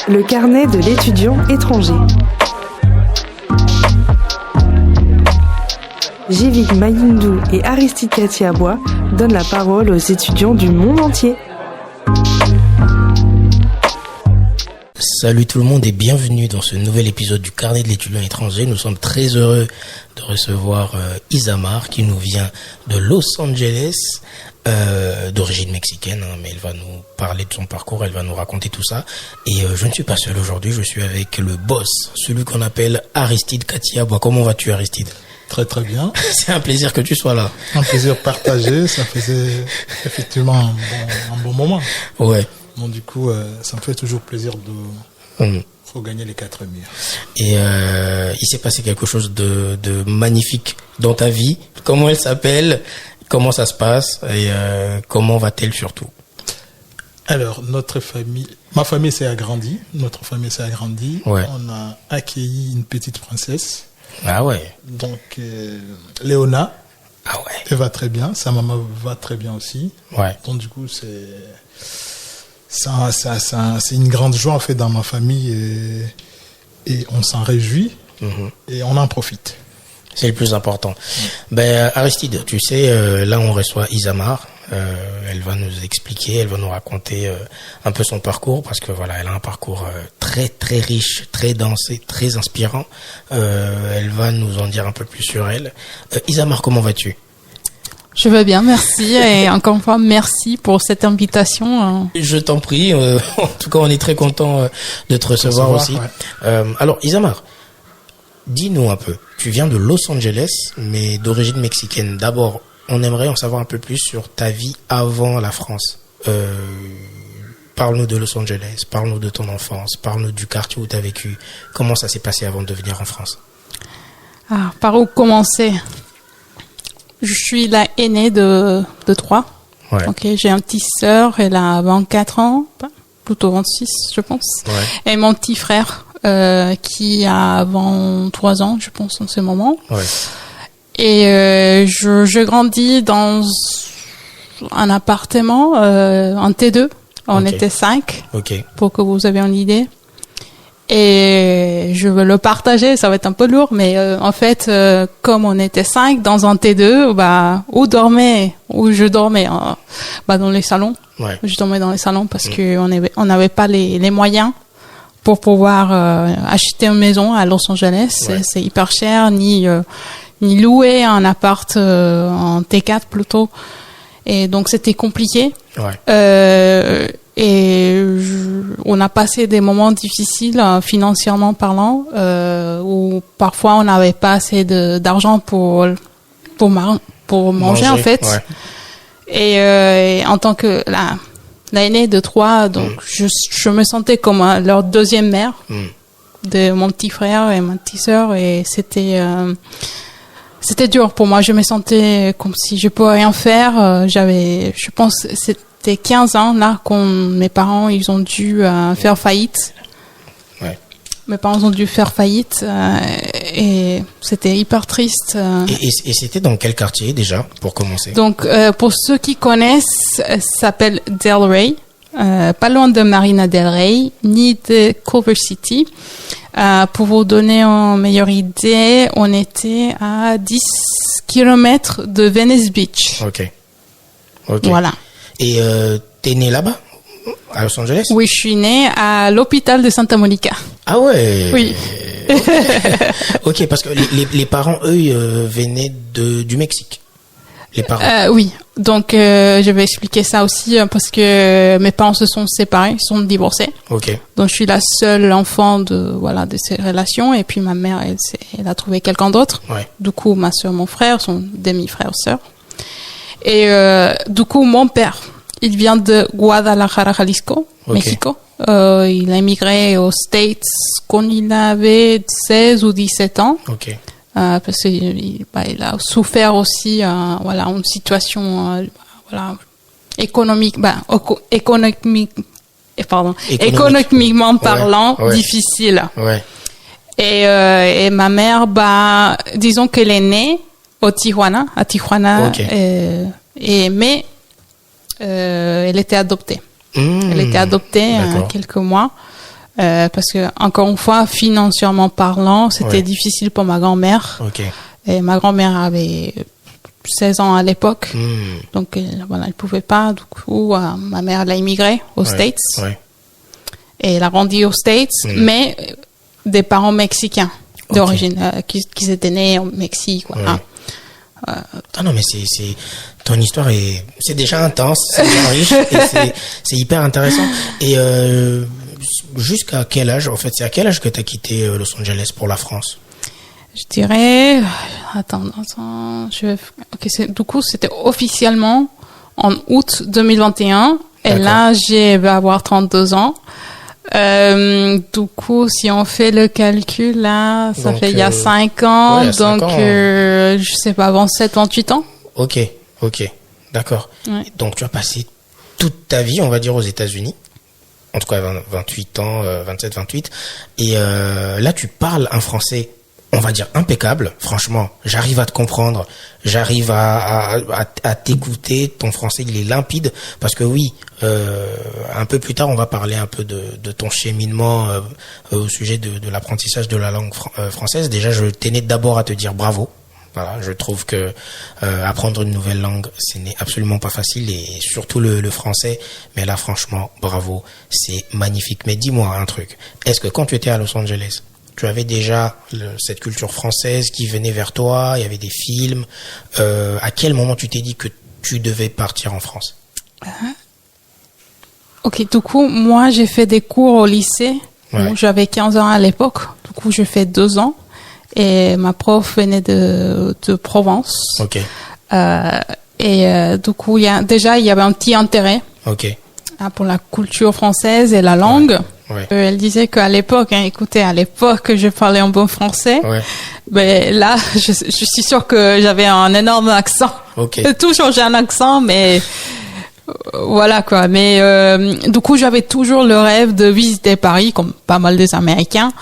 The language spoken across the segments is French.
Le carnet de l'étudiant étranger. Jivik Mayindou et Aristide Katiabois donnent la parole aux étudiants du monde entier. Salut tout le monde et bienvenue dans ce nouvel épisode du carnet de l'étudiant étranger. Nous sommes très heureux de recevoir Isamar qui nous vient de Los Angeles, d'origine mexicaine, mais elle va nous parler de son parcours, elle va nous raconter tout ça. Et je ne suis pas seul aujourd'hui, je suis avec le boss, celui qu'on appelle Aristide Katiabois. Comment vas-tu, Aristide ? Très très bien. C'est un plaisir que tu sois là. Un plaisir partagé, ça faisait effectivement un bon moment. Ouais. Bon, du coup, ça me fait toujours plaisir de regagner les 4 murs. Et il s'est passé quelque chose de magnifique dans ta vie. Comment elle s'appelle ? Comment ça se passe ? Et comment va-t-elle surtout ? Alors, ma famille s'est agrandie. Notre famille s'est agrandie. Ouais. On a accueilli une petite princesse. Ah ouais. Donc, Léona. Ah ouais. Elle va très bien. Sa maman va très bien aussi. Ouais. Donc, du coup, c'est une grande joie en fait dans ma famille et on s'en réjouit et on en profite. C'est le plus important. Ben Aristide, tu sais, là on reçoit Isamar. Elle va nous expliquer, elle va nous raconter un peu son parcours parce que voilà, elle a un parcours très très riche, très dense, très inspirant. Elle va nous en dire un peu plus sur elle. Isamar, comment vas-tu ? Je vais bien, merci. Et encore une fois, merci pour cette invitation. Je t'en prie. En tout cas, on est très content de te recevoir aussi. Ouais. Alors, Isamar, dis-nous un peu. Tu viens de Los Angeles, mais d'origine mexicaine. D'abord, on aimerait en savoir un peu plus sur ta vie avant la France. Parle-nous de Los Angeles, parle-nous de ton enfance, parle-nous du quartier où tu as vécu. Comment ça s'est passé avant de venir en France ? Par où commencer ? Je suis la aînée de 3. Ouais. Okay, j'ai une petite sœur, elle a 24 ans, plutôt 26 je pense. Ouais. Et mon petit frère qui a 23 ans je pense en ce moment. Ouais. Et je grandis dans un appartement, en T2. On était 5, pour que vous ayez une idée. Et je veux le partager, ça va être un peu lourd, mais en fait, comme on était 5 dans un T2, où je dormais dans les salons. Ouais. Je dormais dans les salons parce que on n'avait pas les moyens pour pouvoir acheter une maison à Los Angeles. Ouais. C'est hyper cher, ni louer un appart en T4 plutôt. Et donc c'était compliqué. Ouais. On a passé des moments difficiles financièrement parlant, où parfois on n'avait pas assez d'argent pour manger en fait. Ouais. Et en tant que l'aînée de 3, donc je me sentais comme leur deuxième mère de mon petit frère et ma petite sœur, et c'était dur pour moi. Je me sentais comme si je pouvais rien faire. Je pense, c'était 15 ans là quand mes parents ils ont dû faire faillite. Ouais. Mes parents ont dû faire faillite et c'était hyper triste. Et c'était dans quel quartier déjà pour commencer ? Donc pour ceux qui connaissent, ça s'appelle Del Rey, pas loin de Marina Del Rey ni de Culver City. Pour vous donner une meilleure idée, on était à 10 km de Venice Beach. Ok. Voilà. Et t'es né là-bas, à Los Angeles ? Oui, je suis née à l'hôpital de Santa Monica. Ah ouais. Oui. Ok, parce que les parents, eux, venaient du Mexique. Les parents. Oui. Donc, je vais expliquer ça aussi parce que mes parents se sont séparés, ils sont divorcés. Ok. Donc, je suis la seule enfant de ces relations. Et puis, ma mère, elle a trouvé quelqu'un d'autre. Ouais. Du coup, ma soeur, mon frère sont demi-frères-sœurs. Et du coup, mon père, il vient de Guadalajara, Jalisco, Mexico. Il a immigré aux States quand il avait 16 ou 17 ans. Ok. Parce qu'il a souffert aussi, une situation, économiquement parlant, difficile. Ouais. Et ma mère, disons qu'elle est née à Tijuana, mais elle était adoptée. Elle était adoptée quelques mois. parce que encore une fois, financièrement parlant, c'était difficile pour ma grand-mère. Et ma grand-mère avait 16 ans à l'époque, donc voilà, elle pouvait pas. Du coup, ma mère elle a immigré aux States, et elle a grandi aux States, mais des parents mexicains d'origine, qui étaient nés au Mexique. Voilà. Ah non, mais c'est ton histoire c'est déjà intense, c'est bien riche, et c'est hyper intéressant. Et jusqu'à quel âge, en fait, c'est à quel âge que tu as quitté Los Angeles pour la France? Je dirais, du coup, c'était officiellement en août 2021, et là, je vais avoir 32 ans. Du coup, si on fait le calcul, là, ça fait il y a 5 ans, je sais pas, 28 ans. Ok, d'accord. Donc, tu as passé toute ta vie, on va dire, aux États-Unis. En tout cas, 28 ans, 27, 28. Et là, tu parles un français, on va dire, impeccable. Franchement, j'arrive à te comprendre. J'arrive à t'écouter. Ton français, il est limpide. Parce que oui, un peu plus tard, on va parler un peu de ton cheminement au sujet de l'apprentissage de la langue française. Déjà, je tenais d'abord à te dire bravo. Voilà, je trouve que apprendre une nouvelle langue, ce n'est absolument pas facile, et surtout le français. Mais là, franchement, bravo, c'est magnifique. Mais dis-moi un truc. Est-ce que quand tu étais à Los Angeles, tu avais déjà cette culture française qui venait vers toi? Il y avait des films. À quel moment tu t'es dit que tu devais partir en France? Ok, du coup, moi, j'ai fait des cours au lycée. J'avais 15 ans à l'époque. Du coup, j'ai fait 2 ans. Et ma prof venait de Provence. Du coup, il y avait un petit intérêt pour la culture française et la langue. Elle disait qu'à l'époque, à l'époque, je parlais un bon français. Mais là, je suis sûre que j'avais un énorme accent. Toujours j'ai un accent, mais voilà quoi. Mais du coup, j'avais toujours le rêve de visiter Paris, comme pas mal des Américains.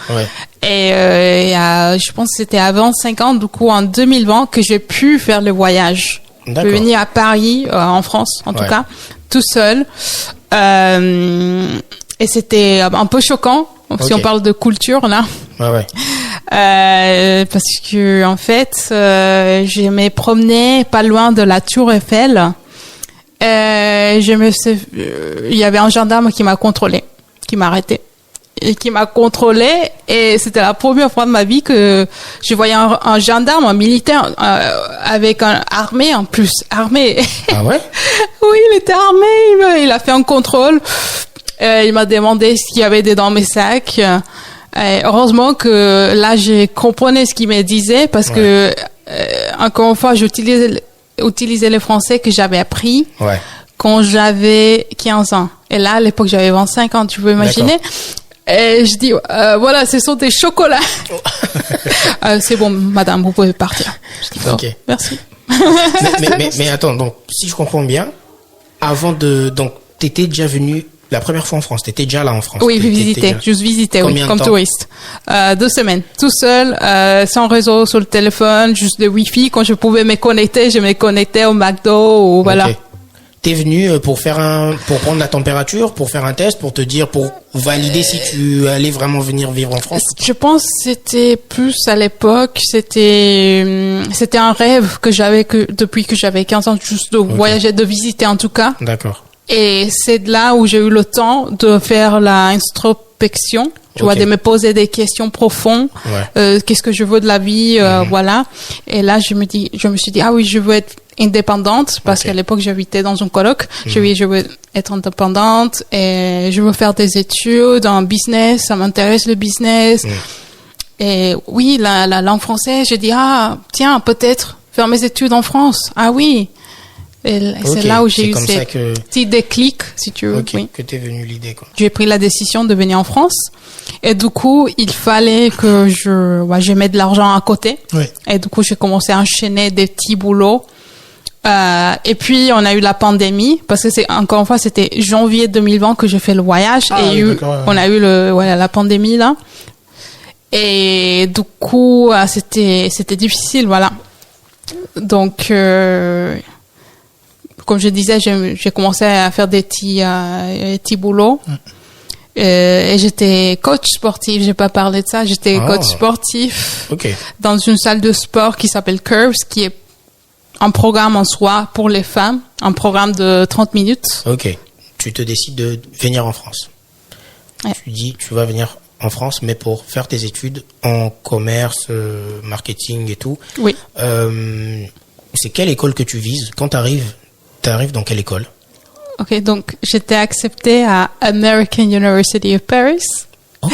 Et je pense que c'était à 25 ans, du coup en 2020, que j'ai pu faire le voyage. Je suis venue à Paris, en France en tout cas, tout seul. Et c'était un peu choquant, si on parle de culture là. Parce que en fait, je me promenais pas loin de la Tour Eiffel. Il y avait un gendarme qui m'a contrôlé, qui m'a arrêté. Et qui m'a contrôlé, et c'était la première fois de ma vie que je voyais un gendarme, un militaire avec un armé en plus, armé. Ah ouais? Oui, il était armé, il a fait un contrôle, il m'a demandé s'il y avait des dans mes sacs. Et heureusement que là, je comprenais ce qu'il me disait, parce que encore une fois, j'utilisais le français que j'avais appris quand j'avais 15 ans. Et là, à l'époque, j'avais 25 ans, tu peux imaginer. Et je dis, voilà, ce sont des chocolats. C'est bon, madame, vous pouvez partir. Je dis, merci. mais attends, donc, si je comprends bien, donc, t'étais déjà venu la première fois en France, t'étais déjà là en France? Oui, juste visiter, comme touriste. 2 semaines, tout seul, sans réseau sur le téléphone, juste de Wi-Fi. Quand je pouvais me connecter, je me connectais au McDo, ou voilà. T'es venu pour prendre la température, pour faire un test, pour valider si tu allais vraiment venir vivre en France? Je pense que c'était plus à l'époque, c'était un rêve que j'avais depuis que j'avais 15 ans, juste de voyager, de visiter en tout cas. D'accord. Et c'est de là où j'ai eu le temps de faire la introspection, tu vois, de me poser des questions profondes. Qu'est-ce que je veux de la vie, voilà. Et là, je me suis dit, ah oui, je veux être indépendante, parce qu'à l'époque j'habitais dans un coloc. Je veux être indépendante, et je veux faire des études en business, ça m'intéresse le business. Et oui, la langue française, j'ai dit, ah tiens, peut-être faire mes études en France. Ah oui. Et c'est là où j'ai eu ces petits déclics, si tu veux. Que t'es venu l'idée, quoi. J'ai pris la décision de venir en France. Et du coup, il fallait que je mette de l'argent à côté. Et du coup, j'ai commencé à enchaîner des petits boulots. Et puis, on a eu la pandémie, parce que encore une fois, c'était janvier 2020 que j'ai fait le voyage. On a eu la pandémie, là. Et du coup, c'était difficile, voilà. Donc, comme je disais, j'ai commencé à faire des petits boulots. Et j'étais coach sportif, j'ai pas parlé de ça, j'étais coach sportif dans une salle de sport qui s'appelle Curves, qui est un programme en soi pour les femmes, un programme de 30 minutes. Ok. Tu te décides de venir en France. Ouais. Tu dis, tu vas venir en France, mais pour faire tes études en commerce, marketing et tout. Oui. C'est quelle école que tu vises? Quand t'arrives dans quelle école? Ok, donc j'étais acceptée à American University of Paris. Ok.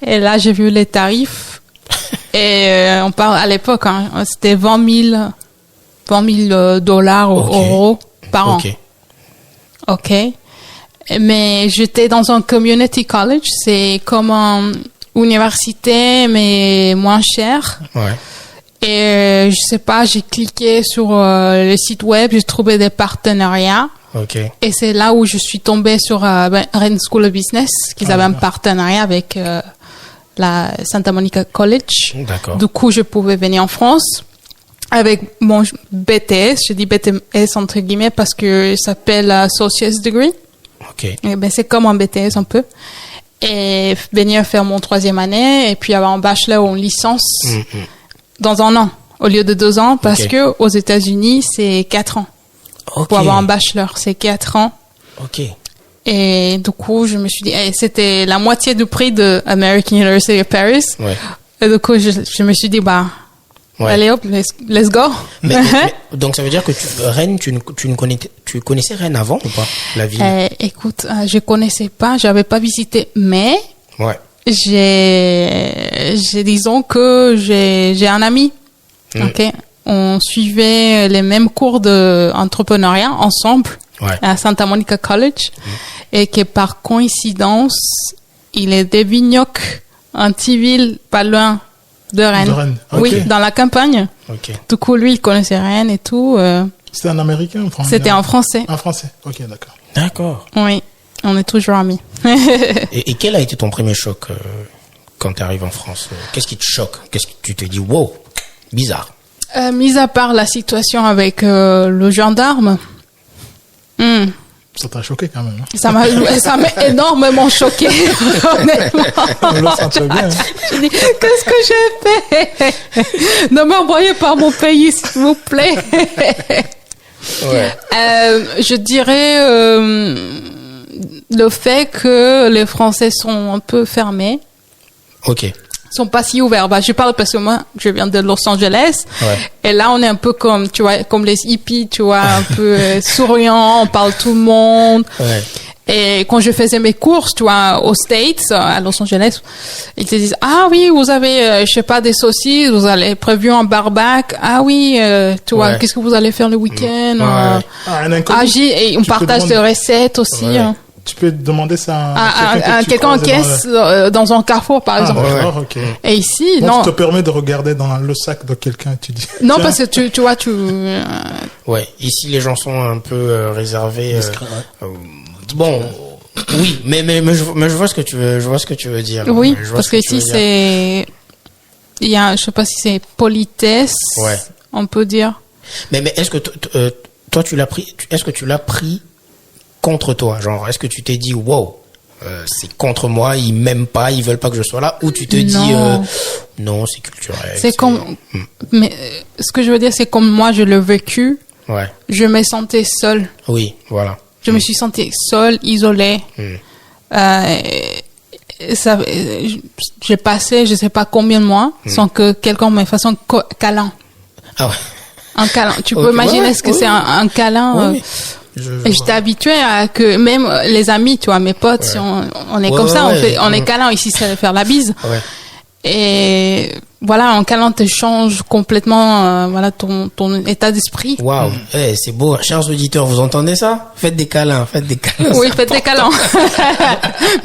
Et là, j'ai vu les tarifs. Et on parle à l'époque, hein, c'était 20 000 dollars ou euros par an. Ok. Mais j'étais dans un community college, c'est comme une université mais moins cher. Ouais. Et je sais pas, j'ai cliqué sur le site web, j'ai trouvé des partenariats. Ok. Et c'est là où je suis tombée sur Rennes School of Business, qu'ils avaient un partenariat avec la Santa Monica College. D'accord. Du coup, je pouvais venir en France avec mon BTS. Je dis BTS entre guillemets parce que ça s'appelle Associate's Degree. Ok. Et ben c'est comme un BTS un peu. Et venir faire mon 3e année et puis avoir un bachelor ou une licence dans un an au lieu de 2 ans parce que aux États-Unis c'est 4 ans. Pour avoir un bachelor, c'est 4 ans. Ok. Et du coup, je me suis dit, c'était la moitié du prix de American University of Paris. Ouais. Et du coup, je me suis dit, allez hop, let's go. Mais, donc, ça veut dire que Rennes, tu connaissais Rennes avant ou pas, la ville? Écoute, je connaissais pas, j'avais pas visité, mais disons que j'ai un ami. Ok. On suivait les mêmes cours d'entrepreneuriat ensemble à Santa Monica College et que par coïncidence, il est de Vignoc, un petit ville pas loin de Rennes. Okay. Oui, dans la campagne. Okay. Du coup, lui, il connaissait Rennes et tout. C'était un Américain ou un Français? C'était en français. Un Français, ok, d'accord. D'accord. Oui, on est toujours amis. et quel a été ton premier choc quand tu arrives en France? Qu'est-ce qui te choque? Qu'est-ce que tu te dis, wow, bizarre? Mis à part la situation avec le gendarme. Ça t'a choqué quand même. Hein? Ça m'a énormément choqué. Honnêtement. On le sent très bien. Hein? Je dis, qu'est-ce que j'ai fait? Ne m'envoyez pas mon pays, s'il vous plaît. Je dirais le fait que les Français sont un peu fermés. Ok. Sont pas si ouverts. Je parle parce que moi, je viens de Los Angeles. Et là, on est un peu comme, tu vois, comme les hippies, tu vois, un peu souriants, on parle tout le monde. Et quand je faisais mes courses, tu vois, aux States, à Los Angeles, ils te disent, ah oui, vous avez, je sais pas, des saucisses, vous avez prévu un barbecue. Ah oui, tu vois, qu'est-ce que vous allez faire le week-end? Et on partage des recettes aussi. Tu peux demander ça à quelqu'un en caisse dans un carrefour, par exemple. Et ici, non. Tu te permets de regarder dans le sac de quelqu'un, tu dis. Non, parce que tu vois, Ouais, ici les gens sont un peu réservés. Bon, oui, mais je vois ce que tu veux, dire. Oui, parce que ici c'est, il y a, je sais pas si c'est politesse, on peut dire. Mais est-ce que toi tu l'as pris, est-ce que tu l'as pris contre toi, genre, est-ce que tu t'es dit, wow, c'est contre moi, ils m'aiment pas, ils veulent pas que je sois là, ou tu te dis, non, c'est culturel. C'est comme, mais ce que je veux dire, c'est comme moi, je l'ai vécu, je me sentais seule. Oui, voilà. Je me suis sentie seule, isolée. J'ai passé, je sais pas combien de mois, sans que quelqu'un me fasse un câlin. Ah ouais. Un câlin. Tu peux imaginer ce que c'est un câlin. Et j'étais habituée à que même les amis, tu vois, mes potes, si on est comme ça, on est câlin ici, c'est faire la bise. Et voilà, un câlin te change complètement, voilà, ton état d'esprit. Waouh, c'est beau, chers auditeurs, vous entendez ça? Faites des câlins. Oui, faites des câlins.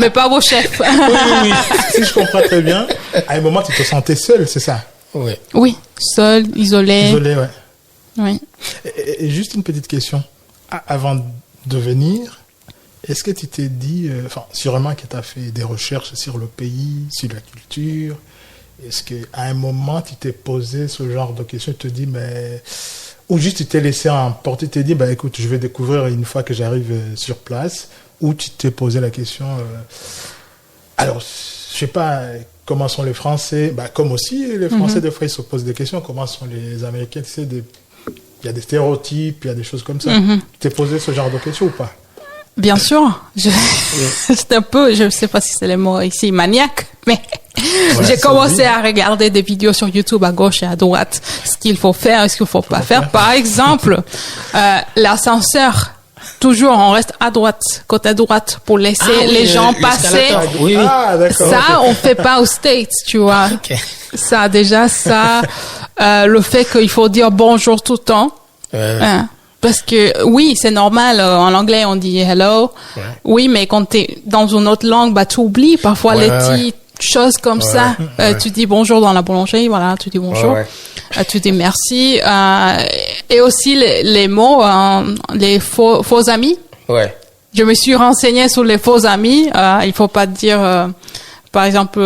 Mais pas vos chefs. Oui. Si je comprends très bien, à un moment, tu te sentais seul, c'est ça? Oui, seul, isolé. Isolé, Oui. Et juste une petite question. Avant de venir, est-ce que tu t'es dit, sûrement que tu as fait des recherches sur le pays, sur la culture, est-ce qu'à un moment tu t'es posé ce genre de questions, tu te dis, ou juste tu t'es laissé emporter, tu t'es dit, écoute, je vais découvrir une fois que j'arrive sur place, ou tu t'es posé la question, Alors, je sais pas comment sont les Français. Bah, comme aussi, les Français, des fois, ils se posent des questions. Comment sont les Américains? Tu sais, il y a des stéréotypes, il y a des choses comme ça. Tu t'es posé ce genre de questions ou pas? Bien sûr. C'est un peu, je sais pas si c'est le mot ici, maniaque, mais j'ai commencé à regarder des vidéos sur YouTube à gauche et à droite. Ce qu'il faut faire, ce qu'il faut pas faire. Par exemple, l'ascenseur. Toujours, on reste à droite, côté droite, pour laisser les gens passer. Oui. Ah, d'accord. Ça, on fait pas aux States, tu vois. Okay. Ça, déjà, le fait qu'il faut dire bonjour tout le temps. Parce que, oui, c'est normal. En anglais, on dit hello. Ouais. Oui, mais quand t'es dans une autre langue, bah, tu oublies parfois les petites choses comme ça. Tu dis bonjour dans la boulangerie, voilà, tu dis bonjour. Tu dis merci. Et aussi les mots, les faux amis. Ouais. Je me suis renseignée sur les faux amis. Il faut pas dire, par exemple,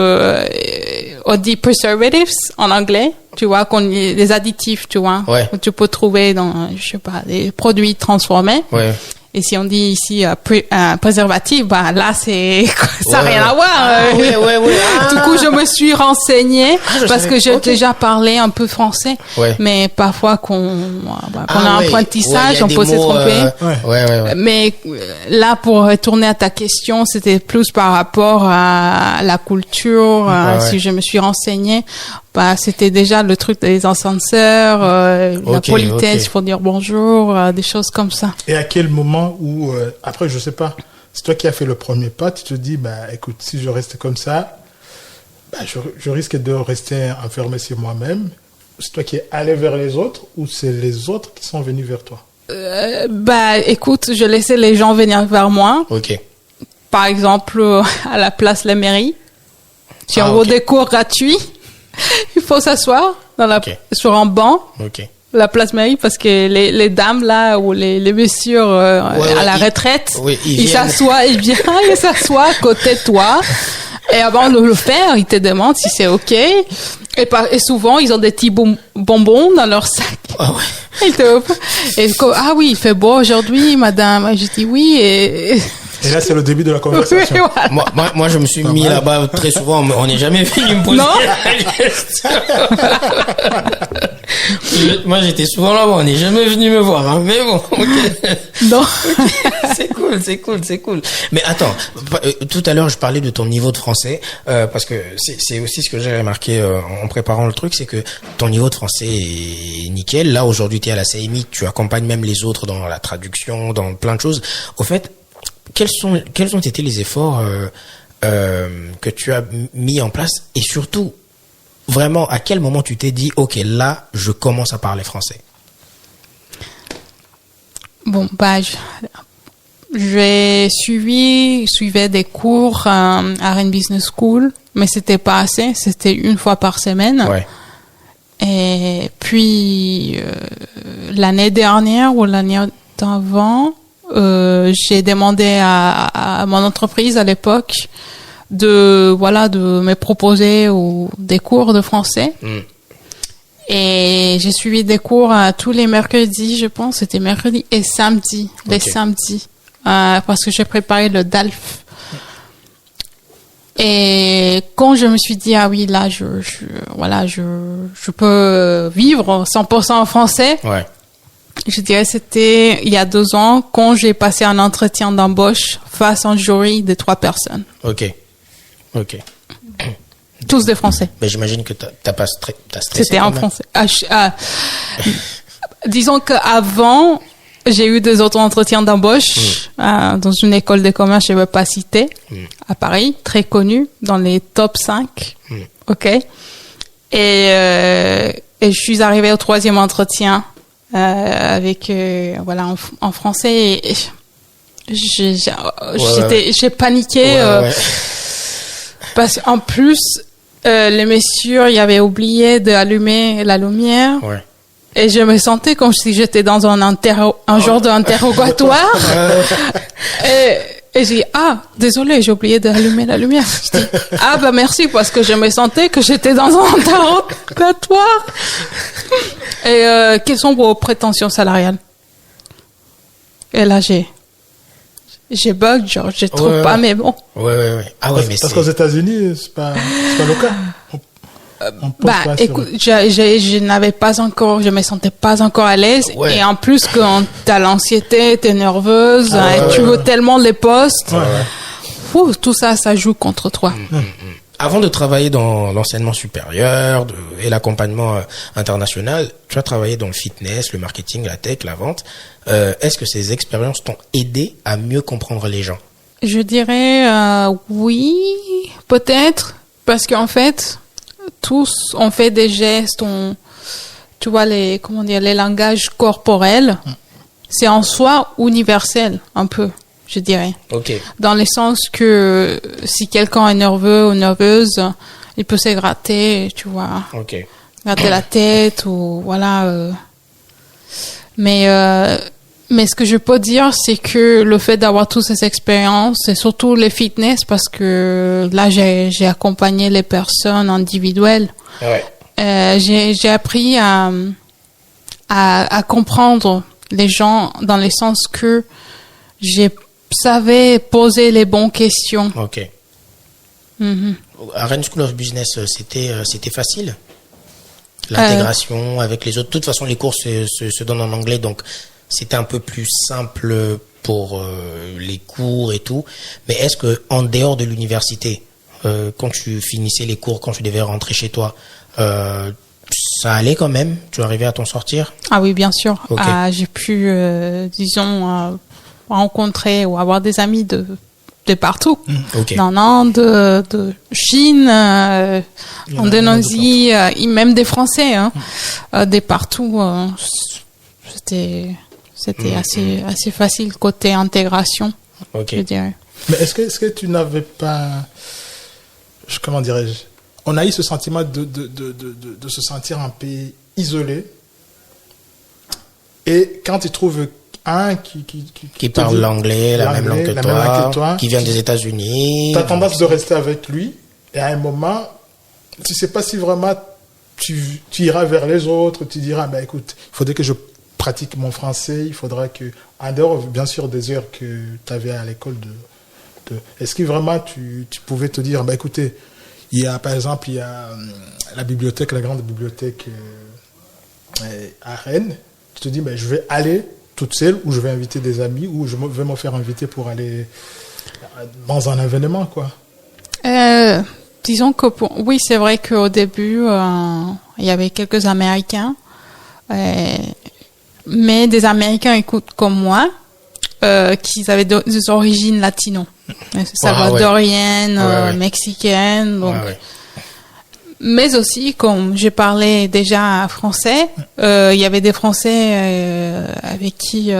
on dit preservatives en anglais. Tu vois, les additifs, tu vois. Ouais. Que tu peux trouver dans, je sais pas, des produits transformés. Ouais. Et si on dit ici préservatif, bah là c'est ça n'a rien à voir. Du coup, je me suis renseignée parce que j'ai déjà parlé un peu français, mais parfois qu'on a un apprentissage, on peut se tromper. Mais là, pour retourner à ta question, c'était plus par rapport à la culture. Si je me suis renseignée, bah c'était déjà le truc des ascenseurs, la politesse, il faut dire bonjour, des choses comme ça. Et à quel moment où après je sais pas, c'est toi qui as fait le premier pas, tu te dis bah écoute, si je reste comme ça, bah je risque de rester enfermé sur moi-même. C'est toi qui es allé vers les autres ou c'est les autres qui sont venus vers toi? Bah écoute, je laissais les gens venir vers moi. Ok. Par exemple à la place La Mairie, si on veut des cours gratuits. Il faut s'asseoir sur un banc, la place Mairie, parce que les dames là ou les messieurs à la retraite, ils s'assoient, ils s'assoient à côté de toi. Et avant de le faire, ils te demandent si c'est ok. Et souvent, ils ont des petits bonbons dans leur sac. Ah oui, il fait beau aujourd'hui, madame. Je dis oui Et là, c'est le début de la conversation. Voilà. Moi, je me suis mis là-bas très souvent. On n'est jamais venu me poser la question. Moi, j'étais souvent là-bas. On n'est jamais venu me voir. Hein. Mais bon, ok. Non. Okay. C'est cool. Mais attends, tout à l'heure, je parlais de ton niveau de français parce que c'est aussi ce que j'ai remarqué en préparant le truc, c'est que ton niveau de français est nickel. Là, aujourd'hui, tu es à la CMI, tu accompagnes même les autres dans la traduction, dans plein de choses. Au fait, quels ont été les efforts que tu as mis en place et surtout, vraiment, à quel moment tu t'es dit, ok, là, je commence à parler français? Bon, bah, suivais des cours à Rennes Business School, mais c'était pas assez, c'était une fois par semaine. Ouais. Et puis, l'année dernière ou l'année d'avant, j'ai demandé à mon entreprise à l'époque de me proposer des cours de français. Et j'ai suivi des cours tous les mercredis, je pense, c'était mercredi et samedi, les samedis, parce que j'ai préparé le DALF. Et quand je me suis dit ah oui, là je peux vivre 100% en français. Ouais. Je dirais c'était il y a 2 ans quand j'ai passé un entretien d'embauche face à un jury de 3 personnes. Ok. Tous des Français. Mais j'imagine que t'as stressé. C'était en français. Disons qu'avant, j'ai eu des autres entretiens d'embauche dans une école de commerce, je ne vais pas citer, à Paris, très connue, dans les top 5. Ok. Et je suis arrivée au 3e entretien avec en français et j'ai paniqué parce qu'en plus les messieurs y avaient oublié d'allumer la lumière et je me sentais comme si j'étais dans un genre d'interrogatoire et j'ai dit désolé, j'ai oublié d'allumer la lumière. Je dis merci parce que je me sentais que j'étais dans un interrogatoire. Et quelles sont vos prétentions salariales? Et là j'ai bug, genre, je trouve pas, mais bon. Ouais. Ah ouais, mais parce qu'aux États-Unis, c'est pas le cas. Écoute, je n'avais pas encore, je me sentais pas encore à l'aise. Ouais. Et en plus, quand t'as l'anxiété, t'es nerveuse, tu veux tellement les postes. Tout ça joue contre toi. Avant de travailler dans l'enseignement supérieur et l'accompagnement international, tu as travaillé dans le fitness, le marketing, la tech, la vente. Est-ce que ces expériences t'ont aidé à mieux comprendre les gens? Je dirais oui, peut-être, parce qu'en fait, tous on fait des gestes, tu vois les langages corporels, c'est en soi universel un peu. Je dirais. Okay. Dans le sens que si quelqu'un est nerveux ou nerveuse, il peut se gratter, tu vois. Okay. Gratter la tête ou voilà. Mais ce que je peux dire, c'est que le fait d'avoir toutes ces expériences, et surtout les fitness, parce que là, j'ai accompagné les personnes individuelles. Ouais. J'ai appris à comprendre les gens dans le sens que j'ai savais poser les bonnes questions. Ok. À Rennes School of Business, c'était facile? L'intégration avec les autres. De toute façon, les cours se donnent en anglais, donc c'était un peu plus simple pour les cours et tout. Mais est-ce que en dehors de l'université, quand tu finissais les cours, quand tu devais rentrer chez toi, ça allait quand même? Tu arrivais à t'en sortir? Ah oui, bien sûr. Okay. J'ai pu, disons, rencontrer ou avoir des amis de partout. Okay. Dans l'Inde, de Chine, en Indonésie, même des Français, de partout. C'était assez facile côté intégration, je dirais. Mais est-ce que tu n'avais pas, comment dirais-je, on a eu ce sentiment de se sentir un peu isolé, et quand tu trouves un qui parle l'anglais, la même langue que toi, qui vient des États-Unis. Tu as tendance de rester avec lui, et à un moment, tu ne sais pas si vraiment tu iras vers les autres, tu diras, écoute, il faudrait que je pratique mon français, il faudra que, en dehors, bien sûr, des heures que tu avais à l'école, est-ce que vraiment tu pouvais te dire, écoutez, par exemple, il y a la bibliothèque, la grande bibliothèque à Rennes, tu te dis, je vais aller toute seule, ou je vais inviter des amis, ou je vais me faire inviter pour aller dans un événement, quoi. Disons que oui, c'est vrai qu'au début, il y avait quelques Américains, mais des Américains comme moi, qui avaient des origines latino, salvadoriennes, mexicaines, donc. Mais aussi, comme je parlais déjà français, il y avait des Français avec qui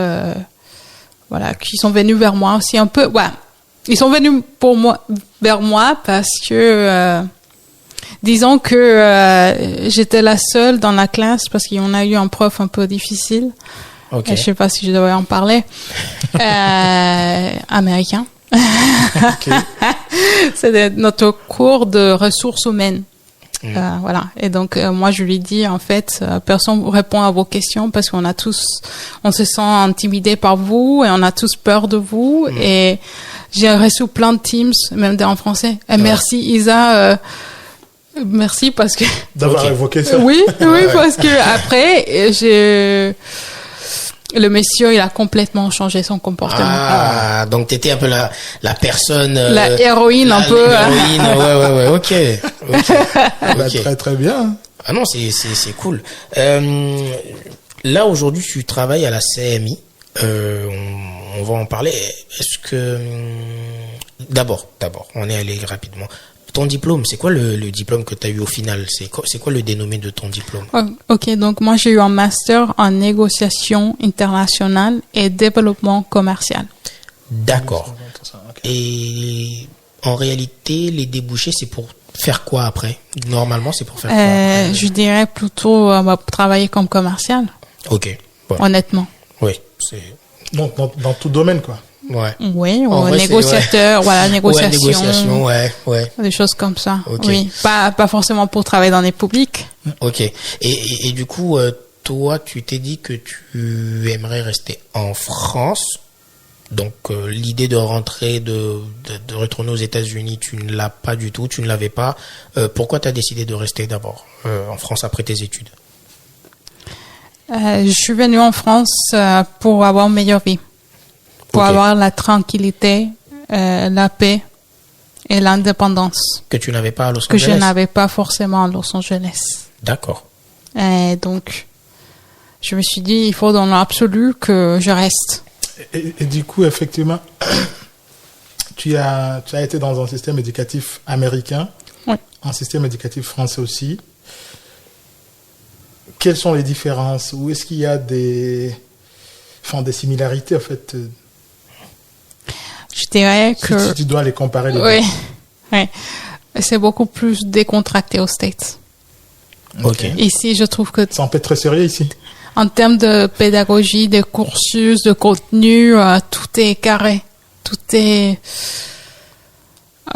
sont venus vers moi aussi un peu. Ouais, ils sont venus vers moi parce que, disons que j'étais la seule dans la classe parce qu'on a eu un prof un peu difficile. Okay. Je sais pas si je devrais en parler. Américain. C'était notre cours de ressources humaines. Voilà. Et donc, moi, je lui dis, en fait, personne répond à vos questions parce on se sent intimidé par vous et on a tous peur de vous. Et j'ai reçu plein de Teams, même en français. Et merci, Isa. Merci parce que. D'avoir évoqué ça. Oui, parce que après, le monsieur, il a complètement changé son comportement. Ah, donc t'étais un peu la personne... la héroïne, un peu. Ouais, ok. Très, très bien. Ah non, c'est cool. Là, aujourd'hui, tu travailles à la CMI. On va en parler. Est-ce que... D'abord, on est allé rapidement. Ton diplôme, c'est quoi le diplôme que tu as eu au final? C'est quoi le dénommé de ton diplôme? Ok, donc moi j'ai eu un master en négociation internationale et développement commercial. D'accord. Et en réalité, les débouchés, c'est pour faire quoi après? Normalement, c'est pour faire quoi après? Je dirais plutôt travailler comme commercial. Ok. Ouais. Honnêtement. Oui. Donc dans tout domaine, quoi. Ouais. Oui, ou négociateur, négociation. Ouais. Des choses comme ça. Okay. Oui. Pas forcément pour travailler dans les publics. Ok. Et du coup, toi, tu t'es dit que tu aimerais rester en France Donc l'idée de rentrer, de retourner aux États-Unis, tu ne l'as pas du tout, tu ne l'avais pas. Pourquoi tu as décidé de rester d'abord en France après tes études? Je suis venue en France pour avoir une meilleure vie, pour avoir la tranquillité, la paix et l'indépendance. Que tu n'avais pas à Los Angeles? Que je n'avais pas forcément à Los Angeles. D'accord. Et donc, je me suis dit, il faut dans l'absolu que je reste. Et du coup, effectivement, tu as été dans un système éducatif américain, oui. Un système éducatif français aussi. Quelles sont les différences? Ou est-ce qu'il y a des similarités, en fait? Je dirais que... Si tu dois les comparer. Oui. C'est beaucoup plus décontracté aux States. Ok. Ici, je trouve que... Ça peut être très sérieux ici. En termes de pédagogie, de cursus, de contenu, tout est carré. Tout est...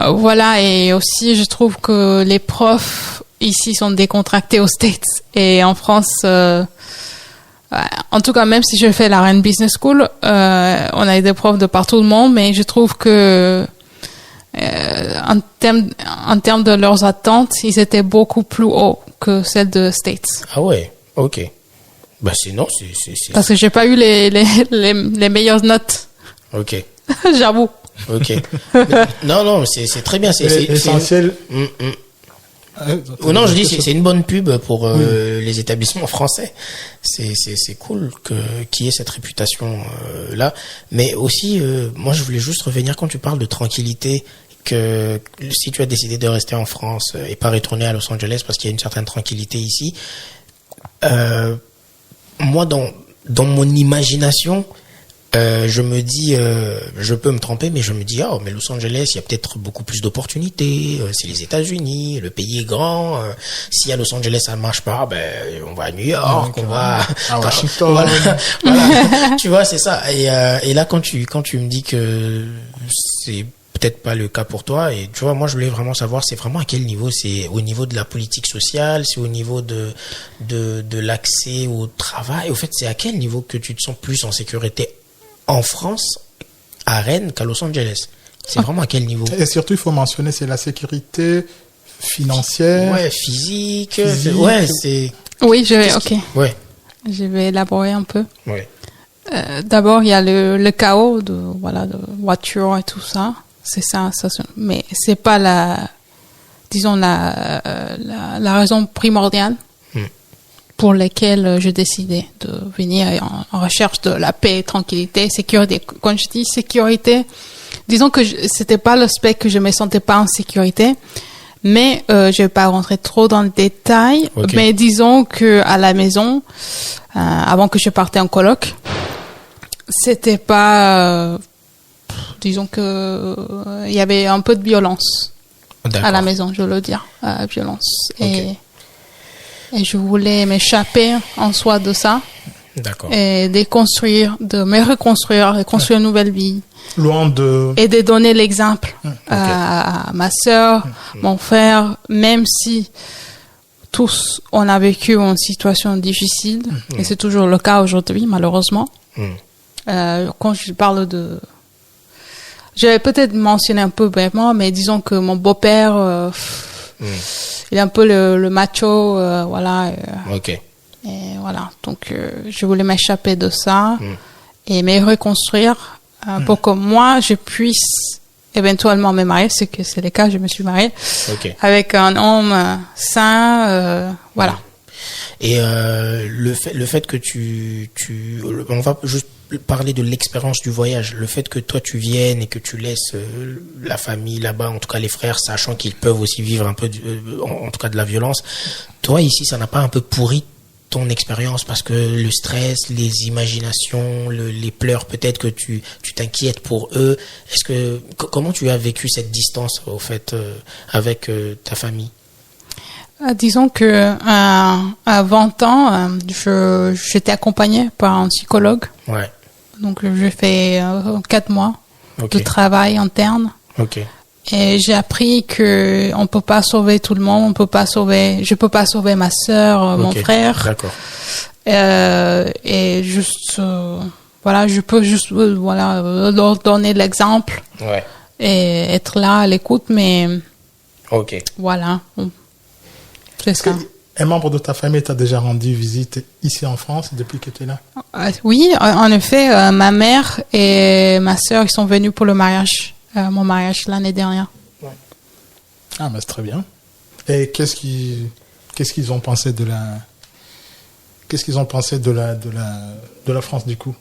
voilà, et aussi, je trouve que les profs ici sont décontractés aux States. Et en France, en tout cas, même si je fais la Rennes Business School, on a des profs de partout le monde, mais je trouve que en termes de leurs attentes, ils étaient beaucoup plus hauts que celles de States. Ah ouais, ok. Bah sinon, c'est... Parce que j'ai pas eu les meilleures notes. Ok. J'avoue. Ok. Non, c'est très bien. C'est essentiel. Non, je dis c'est une bonne pub pour les établissements français. C'est cool qu'il y ait cette réputation là. Mais aussi, moi, je voulais juste revenir quand tu parles de tranquillité. Que si tu as décidé de rester en France et pas retourner à Los Angeles parce qu'il y a une certaine tranquillité ici, moi dans mon imagination, je me dis, je peux me tromper, mais je me dis, mais Los Angeles, il y a peut-être beaucoup plus d'opportunités. C'est les États-Unis, le pays est grand. Si à Los Angeles ça ne marche pas, on va à New York, on va à Washington. Voilà. Tu vois, c'est ça. Et là, quand tu me dis que c'est peut-être pas le cas pour toi, et tu vois, moi je voulais vraiment savoir, c'est vraiment à quel niveau? C'est au niveau de la politique sociale, c'est au niveau de l'accès au travail. Au fait, c'est à quel niveau que tu te sens plus en sécurité en France, à Rennes, qu'à Los Angeles? C'est vraiment à quel niveau? Et surtout, il faut mentionner, c'est la sécurité financière. Ouais, physique. Ouais, c'est... Oui, ok. Ouais. Je vais élaborer un peu. Ouais. D'abord, il y a le chaos de voitures et tout ça. C'est ça, mais c'est pas la raison primordiale pour laquelle j'ai décidé de venir en recherche de la paix, tranquillité, sécurité. Quand je dis sécurité, disons que c'était pas l'aspect que je me sentais pas en sécurité, mais je vais pas rentrer trop dans le détail. Okay. Mais disons que à la maison, avant que je partais en coloc, c'était pas, disons que il y avait un peu de violence à la maison, je veux dire, violence. Okay. Et je voulais m'échapper en soi de ça. D'accord. Et de me reconstruire, et construire une nouvelle vie. Loin de... Et de donner l'exemple à ma sœur, mon frère, même si tous on a vécu une situation difficile, et c'est toujours le cas aujourd'hui, malheureusement. Quand je parle de... Je vais peut-être mentionner un peu brièvement, mais disons que mon beau-père... il est un peu le macho, voilà. Ok. Et voilà, donc je voulais m'échapper de ça et me reconstruire pour que moi je puisse éventuellement me marier, c'est que c'est le cas, je me suis mariée avec un homme sain, voilà. Et le fait que on va juste parler de l'expérience du voyage, le fait que toi tu viennes et que tu laisses la famille là-bas, en tout cas les frères, sachant qu'ils peuvent aussi vivre un peu en tout cas de la violence, toi ici ça n'a pas un peu pourri ton expérience parce que le stress, les imaginations, les pleurs, peut-être que tu t'inquiètes pour eux. Comment tu as vécu cette distance au fait avec ta famille? Disons que à 20 ans, j'étais accompagnée par un psychologue. Ouais. Donc j'ai fait 4 mois de travail interne. Et j'ai appris que on peut pas sauver tout le monde, je peux pas sauver ma sœur, mon frère. D'accord. Et juste voilà, je peux juste leur donner l'exemple et être là à l'écoute, mais voilà, c'est ça. Un membre de ta famille t'a déjà rendu visite ici en France depuis que tu es là? Oui, en effet, ma mère et ma sœur, ils sont venus pour le mariage, mon mariage l'année dernière. Ouais. Ah, mais c'est très bien. Et qu'est-ce qu'ils ont pensé de la France du coup?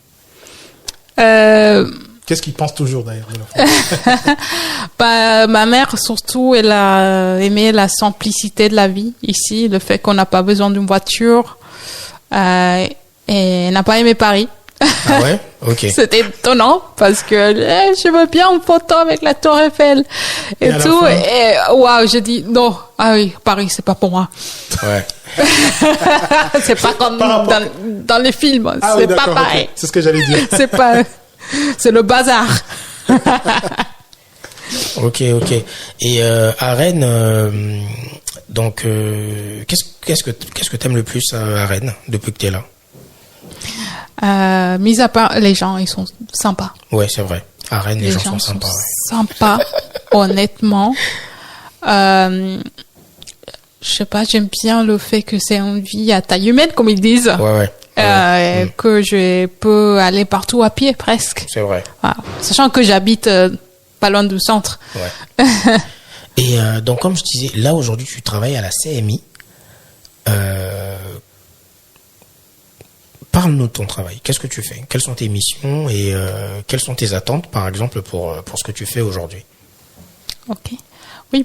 Qu'est-ce qu'ils pensent toujours d'ailleurs de la France? Ma mère surtout, elle a aimé la simplicité de la vie ici, le fait qu'on n'a pas besoin d'une voiture, et elle n'a pas aimé Paris. Ah ouais? Ok. C'était étonnant parce que je veux bien une photo avec la Tour Eiffel et tout. Et waouh, j'ai dit non. Ah oui, Paris, c'est pas pour moi. Ouais. C'est pas comme dans les films. Ah, c'est pas pareil. Okay. C'est ce que j'allais dire. C'est le bazar. Ok. Et à Rennes, donc qu'est-ce que t'aimes le plus à Rennes depuis que t'es là? Mis à part les gens, ils sont sympas. Ouais, c'est vrai. À Rennes, les gens sont sympas. Sympas, honnêtement. Je sais pas, j'aime bien le fait que c'est une vie à taille humaine, comme ils disent. Ouais. Que je peux aller partout à pied, presque. C'est vrai. Voilà. Sachant que j'habite pas loin du centre. Ouais. Et donc, comme je disais, là, aujourd'hui, tu travailles à la CMI. Parle-nous de ton travail. Qu'est-ce que tu fais? Quelles sont tes missions et quelles sont tes attentes, par exemple, pour ce que tu fais aujourd'hui? Ok. Oui,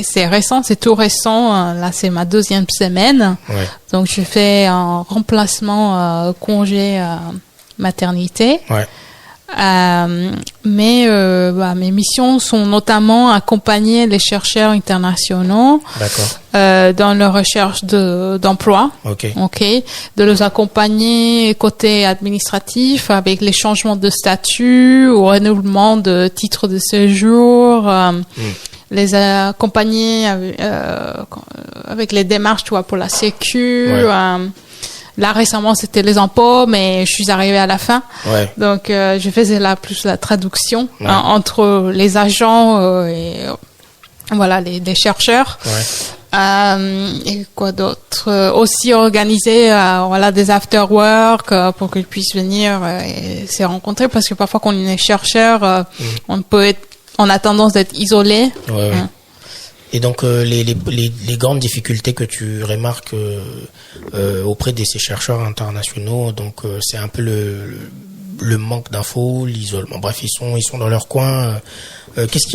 c'est récent, c'est tout récent. Là, c'est ma 2e semaine. Ouais. Donc, je fais un remplacement congé maternité. Ouais. Mais mes missions sont notamment accompagner les chercheurs internationaux dans leur recherche d'emploi. Okay. De les accompagner côté administratif avec les changements de statut ou renouvellement de titres de séjour. Les accompagner avec les démarches, tu vois, pour la Sécu. Ouais. Là, récemment, c'était les impôts, mais je suis arrivée à la fin. Ouais. Donc, je faisais plus la traduction entre les agents et voilà, les chercheurs. Ouais. Et quoi d'autre? Aussi organiser des after-work pour qu'ils puissent venir et se rencontrer, parce que parfois, quand on est chercheur, on a tendance d'être isolé. Ouais. Et donc les grandes difficultés que tu remarques auprès de ces chercheurs internationaux, donc c'est un peu le manque d'infos, l'isolement. Bref, ils sont dans leur coin. Qu'est-ce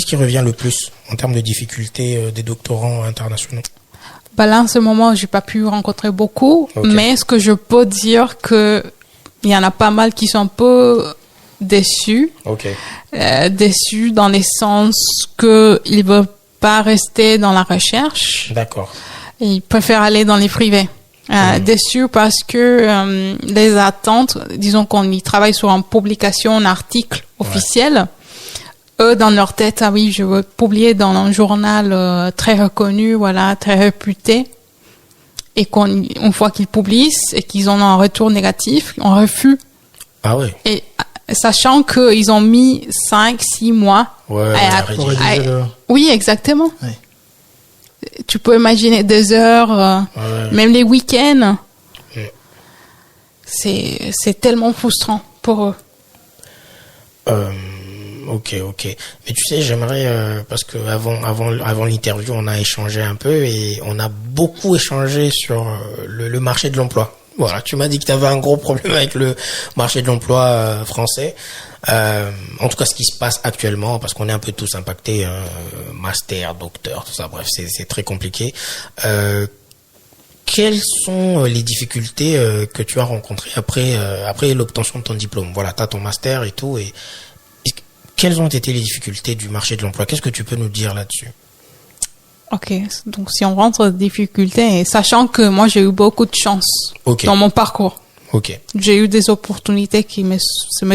qui revient le plus en termes de difficultés des doctorants internationaux? Là, en ce moment, j'ai pas pu rencontrer beaucoup, mais ce que je peux dire que il y en a pas mal qui sont un peu déçus. Déçus dans le sens que ils veulent pas rester dans la recherche. D'accord. Ils préfèrent aller dans les privés. Déçus parce que les attentes, disons qu'on y travaille sur une publication, un article officiel, eux, dans leur tête, ah oui, je veux publier dans un journal très reconnu, voilà, très réputé, et une fois qu'ils publient et qu'ils ont un retour négatif, on refuse. Ah oui. Et sachant qu'ils ont mis 5-6 mois. Oui, exactement. Oui. Tu peux imaginer des heures, même les week-ends. C'est tellement frustrant pour eux. Ok. Mais tu sais, j'aimerais parce que avant l'interview, on a échangé un peu et on a beaucoup échangé sur le marché de l'emploi. Voilà, tu m'as dit que tu avais un gros problème avec le marché de l'emploi français. En tout cas, ce qui se passe actuellement, parce qu'on est un peu tous impactés, master, docteur, tout ça. Bref, c'est très compliqué. Quelles sont les difficultés que tu as rencontrées après l'obtention de ton diplôme? Voilà, tu as ton master et tout. Et quelles ont été les difficultés du marché de l'emploi? Qu'est-ce que tu peux nous dire là-dessus? Ok, donc si on rentre dans les difficultés, sachant que moi j'ai eu beaucoup de chance dans mon parcours. J'ai eu des opportunités qui me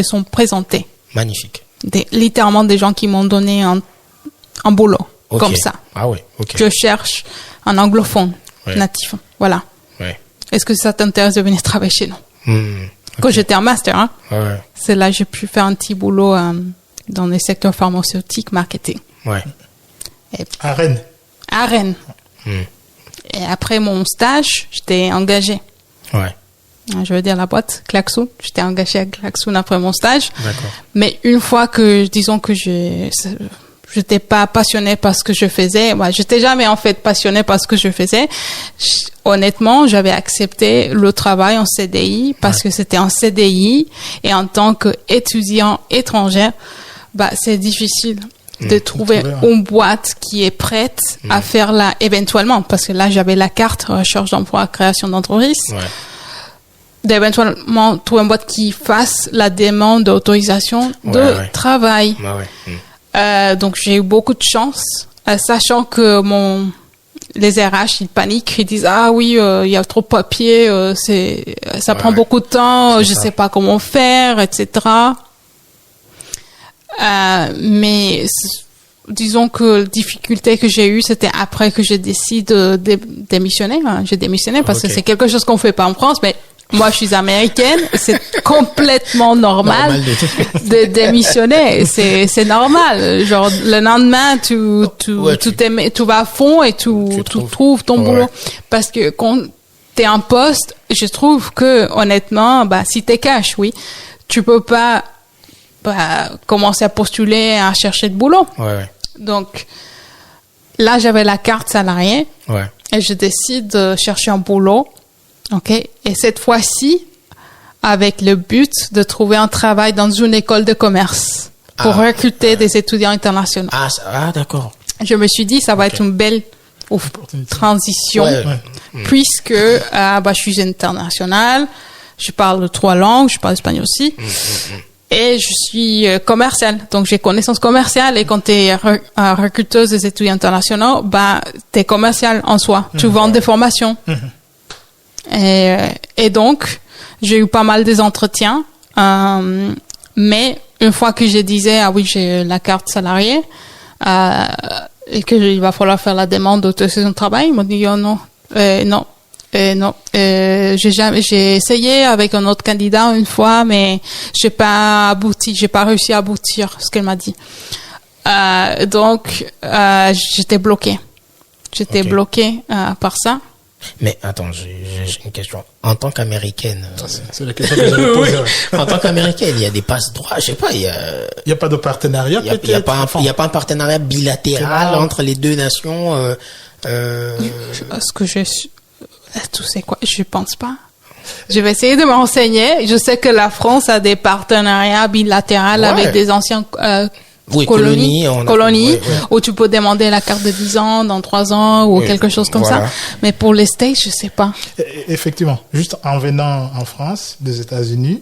sont présentées. Magnifique. Littéralement des gens qui m'ont donné un boulot, comme ça. Ah ouais, ok. Je cherche un anglophone natif. Voilà. Ouais. Est-ce que ça t'intéresse de venir travailler chez nous? Quand j'étais en master, hein. Ouais. C'est là que j'ai pu faire un petit boulot dans les secteurs pharmaceutiques, marketing. Ouais. À Rennes. À Rennes. Et après mon stage, j'étais engagée. Ouais. Je veux dire la boîte, Klaxoon. J'étais engagée à Klaxoon après mon stage. D'accord. Mais une fois que, disons que j'étais pas passionnée par ce que je faisais. Moi, j'étais jamais en fait passionnée par ce que je faisais. Honnêtement, j'avais accepté le travail en CDI parce que c'était en CDI et en tant qu'étudiant étranger, c'est difficile de trouver une boîte qui est prête à faire là éventuellement, parce que là j'avais la carte recherche d'emploi, création d'entreprise. D'éventuellement trouver une boîte qui fasse la demande d'autorisation de travail. Donc j'ai eu beaucoup de chance, sachant que les RH ils paniquent, ils disent ah oui il y a trop de papiers, ça prend beaucoup de temps, je sais pas comment faire, etc. Mais disons que la difficulté que j'ai eue, c'était après que j'ai décidé de démissionner. J'ai démissionné parce que c'est quelque chose qu'on fait pas en France, mais moi, je suis américaine, c'est complètement normal de démissionner. C'est normal. Genre, le lendemain, tu vas à fond et tu trouves ton boulot. Parce que quand t'es en poste, je trouve que, honnêtement, si t'es cash, oui, tu peux pas, commencer à postuler, à chercher de boulot. Donc, là, j'avais la carte salariée. Et je décide de chercher un boulot. OK. Et cette fois-ci, avec le but de trouver un travail dans une école de commerce pour recruter des étudiants internationaux. D'accord. Je me suis dit, ça va être une belle transition puisque je suis internationale, je parle 3 langues, je parle espagnol aussi. Et je suis commerciale, donc j'ai connaissance commerciale. Et quand tu es recruteuse des étudiants internationaux, tu es commerciale en soi. Tu vends des formations. Et donc, j'ai eu pas mal des entretiens. Mais une fois que je disais, ah oui, j'ai la carte salariée, et qu'il va falloir faire la demande d'autorisation de travail, ils m'ont dit, oh non, non. J'ai essayé avec un autre candidat une fois, mais j'ai pas réussi à aboutir, ce qu'elle m'a dit. Donc, j'étais bloquée. Bloquée par ça. Mais attends, j'ai une question. En tant qu'américaine, c'est la question que j'avais posée. En tant qu'américaine, il y a des passe droits, je sais pas, il y a pas de partenariat. Il y a pas un partenariat bilatéral entre les deux nations. Ce que tu sais quoi, je pense pas. Je vais essayer de me renseigner. Je sais que la France a des partenariats bilatéraux avec des anciens colonies, où tu peux demander la carte de 10 ans dans 3 ans ou quelque chose comme ça. Mais pour les States, je sais pas. Effectivement. Juste en venant en France, des États-Unis,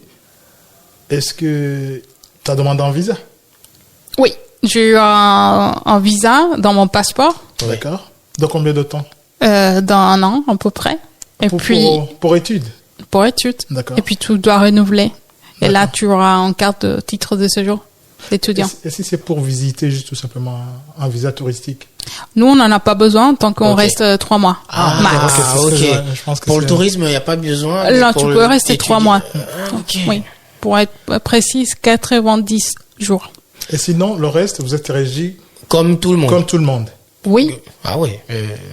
est-ce que tu as demandé un visa? Oui. J'ai eu un visa dans mon passeport. D'accord. Dans combien de temps? Dans 1 an, à peu près. Et pour études? Pour études. D'accord. Et puis, tu dois renouveler. Et là, tu auras un carte de titre de séjour d'étudiant. Et si c'est pour visiter juste tout simplement un visa touristique? Nous, on n'en a pas besoin tant qu'on reste 3 mois. Max. Ok. Je pense que pour le tourisme, il n'y a pas besoin. Non, tu peux rester 3 mois. Oui. Pour être précis, 90 jours. Et sinon, le reste, vous êtes régi comme tout le monde. Comme tout le monde. Oui. Ah oui.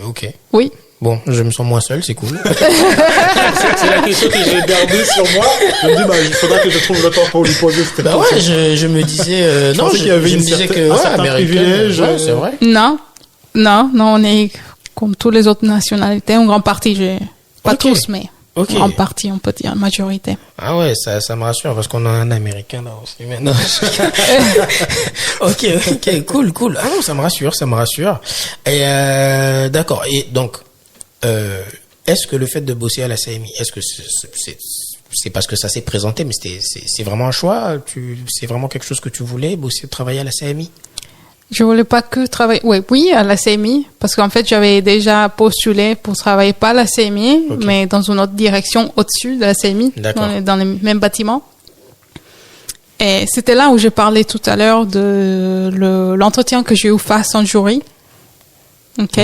Ok. Oui. Bon, je me sens moins seul, c'est cool. C'est la question que j'ai gardée sur moi. Je me dis, il faudra que je trouve le temps pour lui poser cette question. Ouais, je me disais, non, je me disais que, un certain privilège. C'est vrai. Non, on est comme toutes les autres nationalités, en grande partie, pas tous, mais en grande partie, on peut dire, majorité. Ah ouais, ça me rassure, parce qu'on a un Américain là aussi, maintenant. Ok, cool. Ah non, ça me rassure. Et, d'accord. Et donc, est-ce que le fait de bosser à la CMI, est-ce que c'est parce que ça s'est présenté, mais c'est vraiment un choix? C'est vraiment quelque chose que tu voulais, travailler à la CMI? Je voulais pas que travailler, oui, à la CMI, parce qu'en fait, j'avais déjà postulé pour travailler pas à la CMI, mais dans une autre direction au-dessus de la CMI, dans les mêmes bâtiments. Et c'était là où j'ai parlé tout à l'heure de l'entretien que j'ai eu face en jury. OK?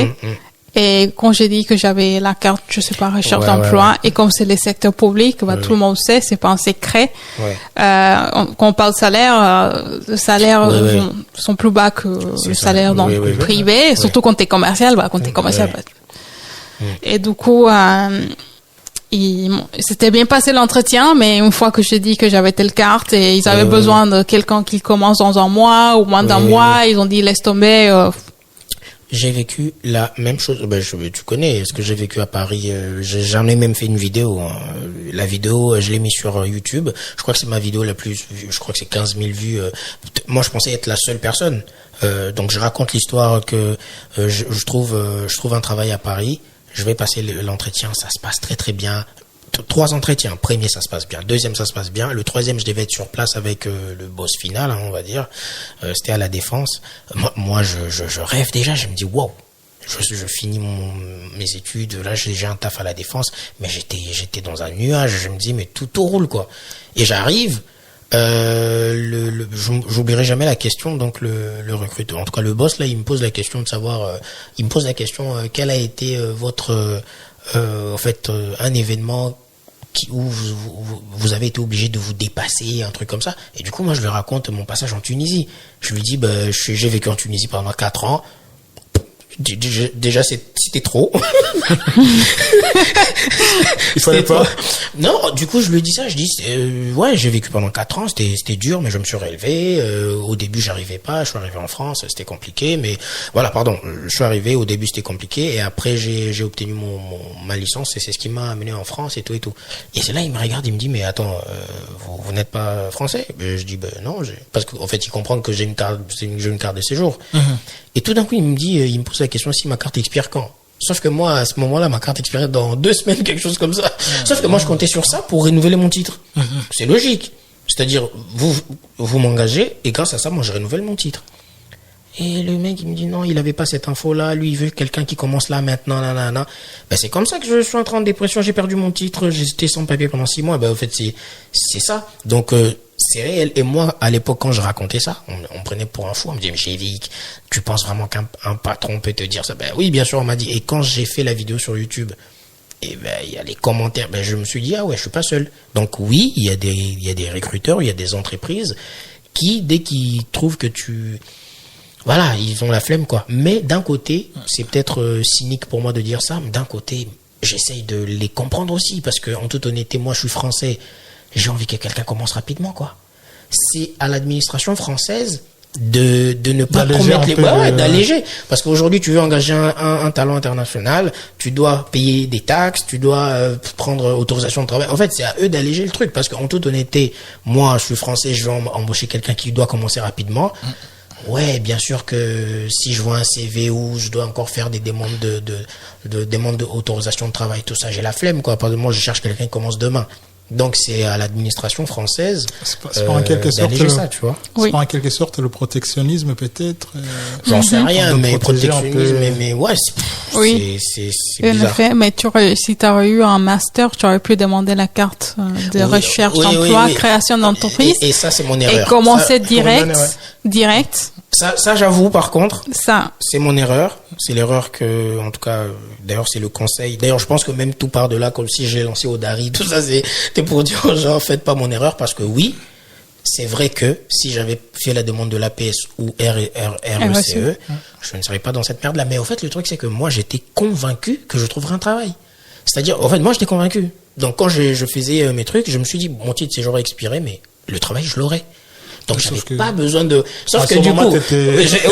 Et quand j'ai dit que j'avais la carte, je sais pas, recherche d'emploi, et comme c'est le secteur public, tout le monde sait, c'est pas un secret. Quand on parle salaire, les salaires sont plus bas que le salaire dans le privé, surtout quand t'es commercial, Et du coup, c'était bien passé l'entretien, mais une fois que j'ai dit que j'avais telle carte et ils avaient besoin de quelqu'un qui commence dans un mois ou moins d'un mois, ils ont dit laisse tomber. J'ai vécu la même chose. Tu connais ce que j'ai vécu à Paris. J'en ai même fait une vidéo. Hein. La vidéo, je l'ai mis sur YouTube. Je crois que c'est ma vidéo la plus vue. Je crois que c'est 15 000 vues. Moi, je pensais être la seule personne. Donc, je raconte l'histoire que je trouve un travail à Paris. Je vais passer l'entretien. Ça se passe très, très bien. 3 entretiens. Premier, ça se passe bien. Deuxième, ça se passe bien. Le troisième, je devais être sur place avec le boss final, hein, on va dire. C'était à la Défense. Moi, je rêve déjà. Je me dis, wow, je finis mes études. Là, j'ai un taf à la Défense. Mais j'étais dans un nuage. Je me dis, mais tout roule, quoi. Et j'arrive. J'oublierai jamais la question. Donc, le recruteur, en tout cas, le boss, là, il me pose la question de savoir, quel a été votre, en fait, un événement où vous avez été obligé de vous dépasser, un truc comme ça. Et du coup, moi, je lui raconte mon passage en Tunisie. Je lui dis, j'ai vécu en Tunisie pendant 4 ans. Déjà, c'était trop. Il fallait pas. Non, du coup, je lui dis ça. Je dis, ouais, j'ai vécu pendant 4 ans. C'était dur, mais je me suis relevé. Au début, j'arrivais pas. Je suis arrivé en France, c'était compliqué. Mais voilà, pardon. Je suis arrivé. Au début, c'était compliqué. Et après, j'ai obtenu ma licence. Et c'est ce qui m'a amené en France et tout et tout. Et c'est là, il me regarde, il me dit, mais attends, vous n'êtes pas français? Je dis, non, parce qu'en fait, il comprend que j'ai une carte de séjour. Et tout d'un coup, il me pose la question si ma carte expire quand. Sauf que moi, à ce moment-là, ma carte expirait dans 2 semaines, quelque chose comme ça. Sauf que moi, je comptais sur ça pour renouveler mon titre. C'est logique. C'est-à-dire, vous m'engagez, et grâce à ça, moi, je renouvelle mon titre. Et le mec, il me dit non, il avait pas cette info-là. Lui, il veut quelqu'un qui commence là, maintenant, nanana. C'est comme ça que je suis entré en dépression. J'ai perdu mon titre. J'étais sans papier pendant 6 mois. En fait, c'est ça. Donc, c'est réel. Et moi, à l'époque, quand je racontais ça, on me prenait pour un fou. On me disait, mais Chévic, tu penses vraiment qu'un patron peut te dire ça? Oui, bien sûr, on m'a dit. Et quand j'ai fait la vidéo sur YouTube, il y a les commentaires. Je me suis dit, ah ouais, je suis pas seul. Donc oui, il y a des recruteurs, il y a des entreprises qui, dès qu'ils trouvent que voilà, ils ont la flemme, quoi. Mais d'un côté, c'est peut-être cynique pour moi de dire ça, mais d'un côté, j'essaye de les comprendre aussi, parce que, en toute honnêteté, moi, je suis français, j'ai envie que quelqu'un commence rapidement, quoi. C'est à l'administration française de ne pas promettre d'alléger. Parce qu'aujourd'hui, tu veux engager un talent international, tu dois payer des taxes, tu dois prendre autorisation de travail. En fait, c'est à eux d'alléger le truc, parce qu'en toute honnêteté, moi, je suis français, je veux embaucher quelqu'un qui doit commencer rapidement. Ouais, bien sûr que si je vois un CV où je dois encore faire des demandes demandes d'autorisation de travail, tout ça, j'ai la flemme, quoi. Parce que moi, je cherche quelqu'un qui commence demain. Donc, c'est à l'administration française c'est pas en quelque sorte ça, tu vois. C'est pas en quelque sorte le protectionnisme, peut-être. J'en sais rien, mais protectionnisme, mais ouais, c'est bizarre. En effet, mais si tu aurais eu un master, tu aurais pu demander la carte de recherche d'emploi, création d'entreprise. Et ça, c'est mon erreur. Et commencer direct. Ça, j'avoue, par contre, ça, c'est mon erreur. C'est l'erreur que, en tout cas, d'ailleurs, c'est le conseil. D'ailleurs, je pense que même tout part de là, comme si j'ai lancé Odari, tout ça, c'était pour dire aux gens, faites pas mon erreur, parce que oui, c'est vrai que si j'avais fait la demande de l'APS ou RECE, je ne serais pas dans cette merde-là. Mais au fait, le truc, c'est que moi, j'étais convaincu que je trouverais un travail. C'est-à-dire, en fait, moi, j'étais convaincu. Donc, quand je faisais mes trucs, je me suis dit, mon titre, c'est j'aurais expiré, mais le travail, je l'aurais. Donc, j'avais pas besoin de... Sauf que du coup...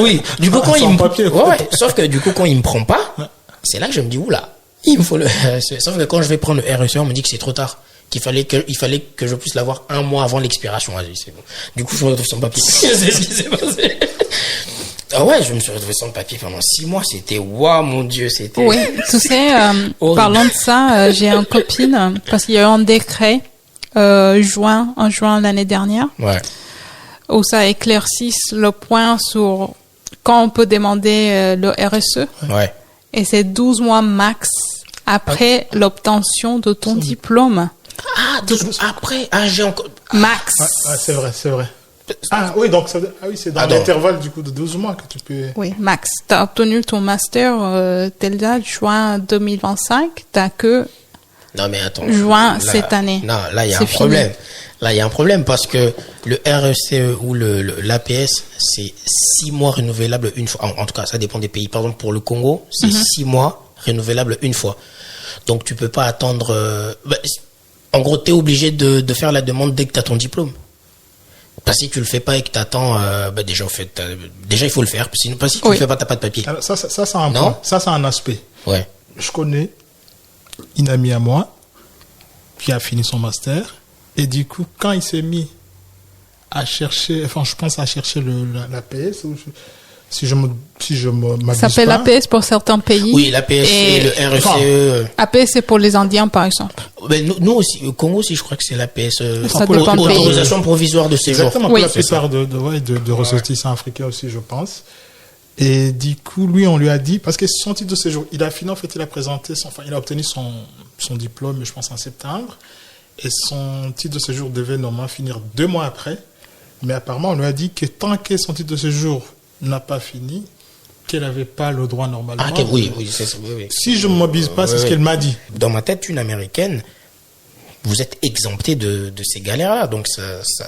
Oui, du coup, quand il me... Sauf que du coup, quand il me prend pas, c'est là que je me dis, oula, il me faut le RECE. Sauf que quand je vais prendre le RECE, on me dit que c'est trop tard. Qu'il fallait que je puisse l'avoir 1 mois avant l'expiration. C'est bon. Du coup, je me retrouve sans papier. C'est ce qui s'est passé. Ah ouais, je me suis retrouvé sans papier pendant 6 mois. C'était, waouh, mon Dieu, c'était... Oui, tu sais, parlant de ça, j'ai une copine, parce qu'il y a eu un décret, en juin l'année dernière. Ouais. Où ça éclaircit le point sur quand on peut demander le RSE. Ouais. Et c'est 12 mois max après l'obtention de ton diplôme. Ah, 12 mois après. Ah, j'ai encore... Max. C'est vrai. Ah oui, donc c'est dans l'intervalle du coup de 12 mois que tu peux... Oui, max. Tu as obtenu ton master telle date, juin 2025. Tu n'as que juin cette année. Non, là, il y a un problème. Là, il y a un problème parce que le RECE ou l'APS, c'est 6 mois renouvelables une fois. En tout cas, ça dépend des pays. Par exemple, pour le Congo, c'est 6 mois renouvelables une fois. Donc, tu peux pas attendre... en gros, tu es obligé de faire la demande dès que tu as ton diplôme. Parce que si tu le fais pas et que tu attends, déjà, il faut le faire. Sinon, si tu le fais pas, tu n'as pas de papier. Alors, ça c'est un point. Ça, c'est un aspect. Ouais. Je connais une amie à moi qui a fini son master. Et du coup, quand il s'est mis à chercher, je pense à chercher l'APS, si je m'abuse ça s'appelle l'APS pour certains pays. Oui, l'APS et le RECE. APS, c'est pour les Indiens, par exemple. Nous aussi, au Congo aussi, je crois que c'est l'APS. Ça dépend du pays. Autorisation provisoire de séjour. Exactement, pour la plupart de ressortissants africains aussi, je pense. Et du coup, lui, on lui a dit, parce que son titre de séjour, il a fini, en fait, il a obtenu son diplôme, je pense, en septembre. Et son titre de séjour devait normalement finir 2 mois après. Mais apparemment, on lui a dit que tant que son titre de séjour n'a pas fini, qu'elle n'avait pas le droit normalement. Ah, oui. Si je ne m'abuse pas, c'est ce qu'elle m'a dit. Dans ma tête, une américaine, vous êtes exempté de ces galères-là. Donc